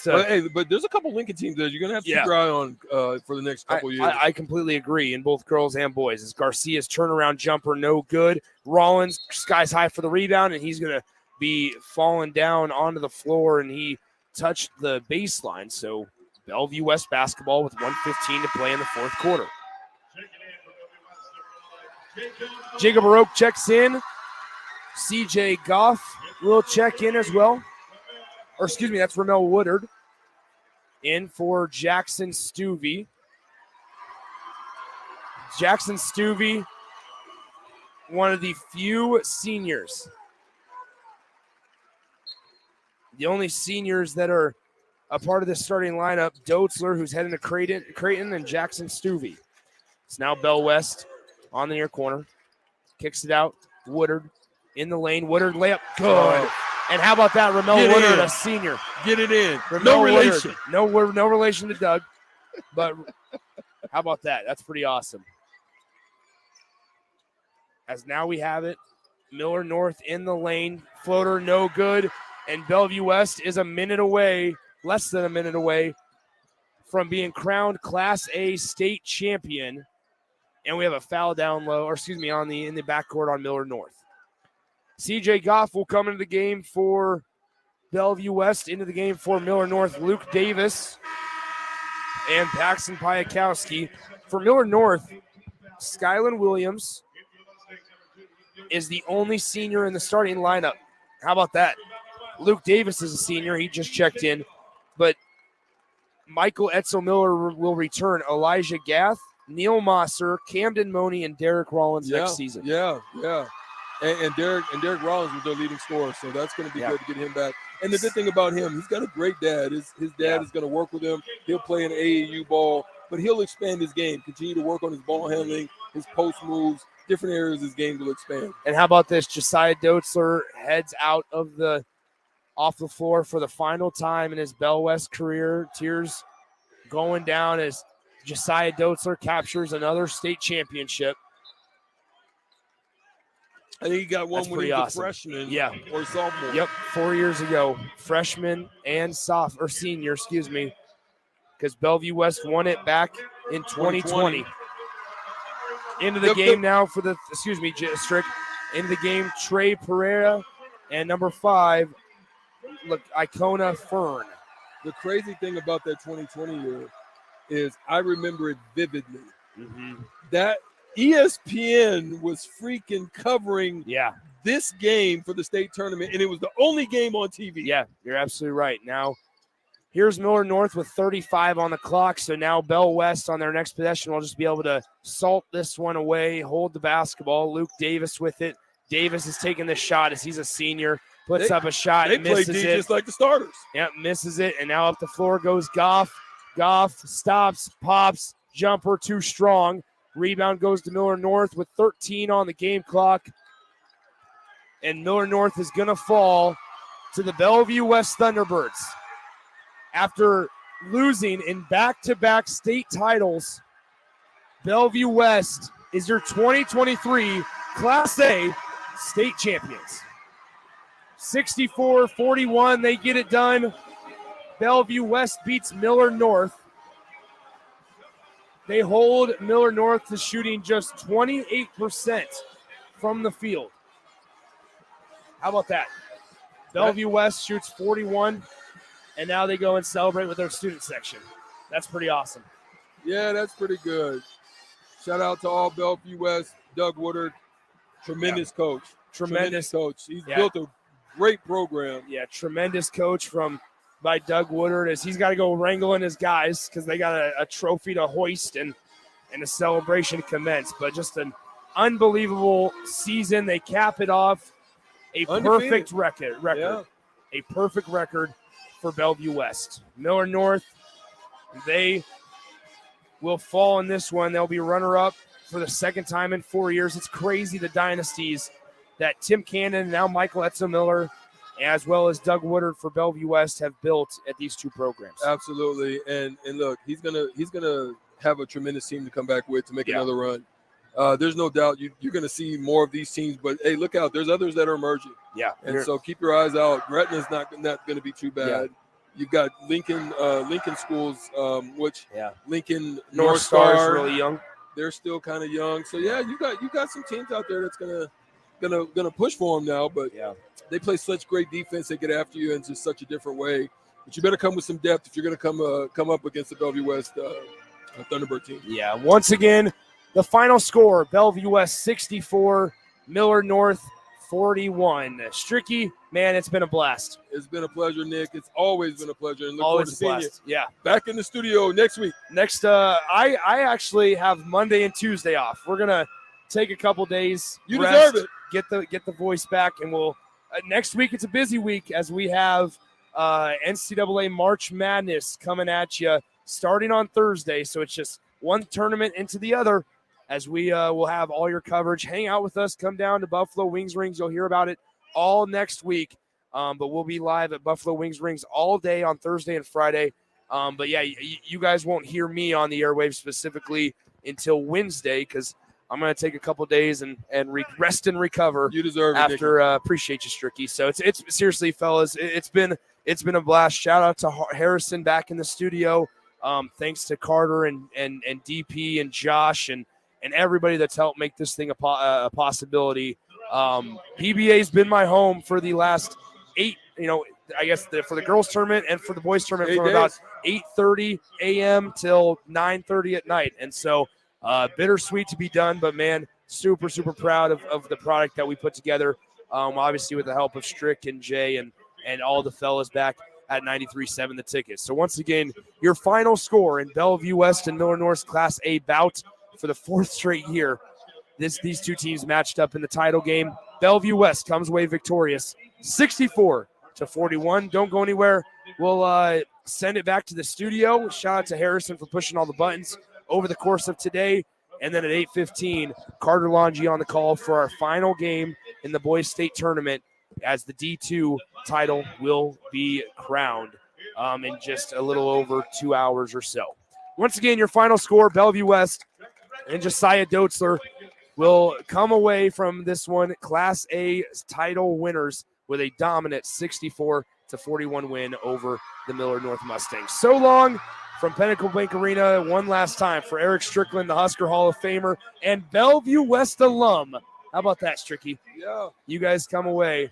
But there's a couple Lincoln teams that you're going to have to keep your eye on for the next couple years. I completely agree in both girls and boys. As Garcia's turnaround jumper, no good. Rollins, skies high for the rebound, and he's going to be falling down onto the floor, and he touched the baseline. So Bellevue West basketball with 1:15 to play in the fourth quarter. Jacob Baroque checks in. CJ Goff will check in as well. Or excuse me, that's Ramel Woodard in for Jackson Stuvey. Jackson Stuvey, one of the few seniors. The only seniors that are a part of the starting lineup, Dotzler, who's heading to Creighton, and Jackson Stuvey. It's now Bell West on the near corner. Kicks it out. Woodard in the lane. Woodard layup. Good. And how about that, Ramel Woodard, a senior? Get it in. No relation. No relation to Doug. But how about that? That's pretty awesome. As now we have it, Miller North in the lane. Floater, no good. And Bellevue West is a minute away, less than a minute away, from being crowned Class A state champion. And we have a foul down low, in the backcourt on Miller North. CJ Goff will come into the game for Bellevue West, into the game for Miller North, Luke Davis and Paxton Piakowski. For Miller North, Skyland Williams is the only senior in the starting lineup. How about that? Luke Davis is a senior. He just checked in. But Michael Etzel Miller will return. Elijah Gath, Neil Mosser, Camden Money, and Derek Rollins next season. Yeah. And Derek Rollins was their leading scorer, so that's going to be good to get him back. And the good thing about him, he's got a great dad. His dad is going to work with him. He'll play an AAU ball, but he'll expand his game, continue to work on his ball handling, his post moves, different areas of his game will expand. And how about this? Josiah Dotzler heads out off the floor for the final time in his Bell West career. Tears going down as Josiah Dotzler captures another state championship. I think he got one when he was a freshman or sophomore. Yep, 4 years ago. Freshman and senior, because Bellevue West won it back in 2020. Into the game now for Strick. Into the game, Trey Pereira and number 5, Icona Fern. The crazy thing about that 2020 year is I remember it vividly. Mm-hmm. That ESPN was freaking covering this game for the state tournament, and it was the only game on TV. Yeah, you're absolutely right. Now, here's Millard North with 35 on the clock, so now Bell West on their next possession will just be able to salt this one away, hold the basketball. Luke Davis with it. Davis is taking the shot as he's a senior, puts up a shot, They misses play D it. just like the starters. Yep, misses it, and now up the floor goes Goff. Goff stops, pops, jumper too strong. Rebound goes to Millard North with 13 on the game clock. And Millard North is going to fall to the Bellevue West Thunderbirds. After losing in back-to-back state titles, Bellevue West is your 2023 Class A state champions. 64-41, they get it done. Bellevue West beats Millard North. They hold Millard North to shooting just 28% from the field. How about that? Bellevue West shoots 41, and now they go and celebrate with their student section. That's pretty awesome. Yeah, that's pretty good. Shout out to all Bellevue West. Doug Woodard, tremendous coach. Tremendous coach. He's built a great program. Yeah, tremendous coach by Doug Woodard, as he's got to go wrangling his guys because they got a trophy to hoist and a celebration to commence. But just an unbelievable season. They cap it off. Perfect record. Yeah. A perfect record for Bellevue West. Millard North, they will fall in this one. They'll be runner-up for the second time in 4 years. It's crazy, the dynasties that Tim Cannon and now Michael Etzel-Miller, as well as Doug Woodard for Bellevue West, have built at these two programs. Absolutely. And look, he's gonna have a tremendous team to come back with to make another run. There's no doubt you're going to see more of these teams, but hey, look out! There's others that are emerging. Yeah, and so keep your eyes out. Gretna's not going to be too bad. Yeah. You've got Lincoln schools, which Lincoln North Star is really young. They're still kind of young. So yeah, you got some teams out there that's gonna push for them now. But they play such great defense. They get after you in just such a different way. But you better come with some depth if you're going to come up against the Bellevue West Thunderbird team. Yeah, once again. The final score, Bellevue West 64, Millard North 41. Stricky, man, it's been a blast. It's been a pleasure, Nick. It's always been a pleasure. And look Always forward to a seeing blast. you Yeah. back in the studio next week. I actually have Monday and Tuesday off. We're going to take a couple days. You rest, deserve it. Get the voice back, and we'll next week it's a busy week as we have NCAA March Madness coming at you starting on Thursday. So it's just one tournament into the other. As we will have all your coverage. Hang out with us. Come down to Buffalo Wings Rings. You'll hear about it all next week. But we'll be live at Buffalo Wings Rings all day on Thursday and Friday. But, yeah, you guys won't hear me on the airwaves specifically until Wednesday because I'm going to take a couple days and rest and recover. You deserve it, after appreciate you, Stricky. So it's seriously, fellas, it's been a blast. Shout out to Harrison back in the studio. Thanks to Carter and DP and Josh and everybody that's helped make this thing a possibility. PBA's been my home for the last 8, I guess for the girls tournament and for the boys tournament from about 8:30 a.m. till 9:30 at night. And so bittersweet to be done, but man, super, super proud of the product that we put together. Obviously with the help of Strick and Jay and all the fellas back at 93.7 The Ticket. So once again, your final score in Bellevue West and Millard North's Class A bout for the 4th straight year. These two teams matched up in the title game. Bellevue West comes away victorious, 64-41. Don't go anywhere. We'll send it back to the studio. Shout out to Harrison for pushing all the buttons over the course of today. And then at 8:15, Carter Longi on the call for our final game in the boys state tournament as the D2 title will be crowned in just a little over 2 hours or so. Once again, your final score, Bellevue West and Josiah Doetzler will come away from this one Class A title winners with a dominant 64-41 win over the Millard North Mustangs. So long from Pinnacle Bank Arena one last time for Eric Strickland, the Husker Hall of Famer, and Bellevue West alum. How about that, Stricky? Yeah. You guys come away.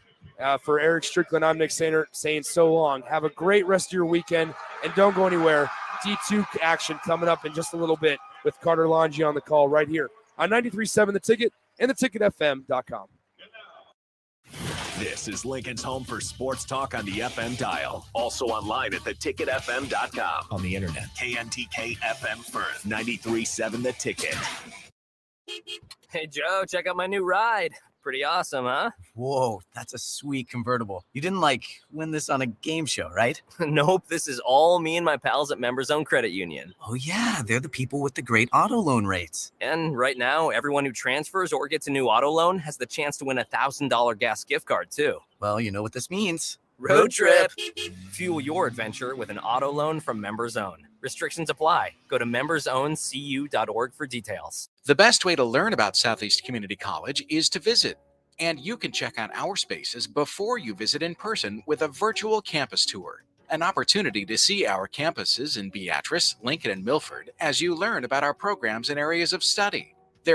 For Eric Strickland, I'm Nick Sainer saying so long. Have a great rest of your weekend, and don't go anywhere. D2 action coming up in just a little bit with Carter Longi on the call right here on on 93.7 The Ticket and theticketfm.com. This is Lincoln's home for sports talk on the FM dial. Also online at theticketfm.com. On the internet. KNTK FM Firth, 93.7 The Ticket. Hey, Joe, check out my new ride. Pretty awesome, huh? Whoa, that's a sweet convertible. You didn't win this on a game show, right? Nope, this is all me and my pals at Members Own Credit Union. Oh yeah, they're the people with the great auto loan rates. And right now, everyone who transfers or gets a new auto loan has the chance to win a $1,000 gas gift card, too. Well, you know what this means. Road trip! Fuel your adventure with an auto loan from Members Own. Restrictions apply. Go to membersowncu.org for details. The best way to learn about Southeast Community College is to visit. And you can check out our spaces before you visit in person with a virtual campus tour. An opportunity to see our campuses in Beatrice, Lincoln, and Milford as you learn about our programs and areas of study.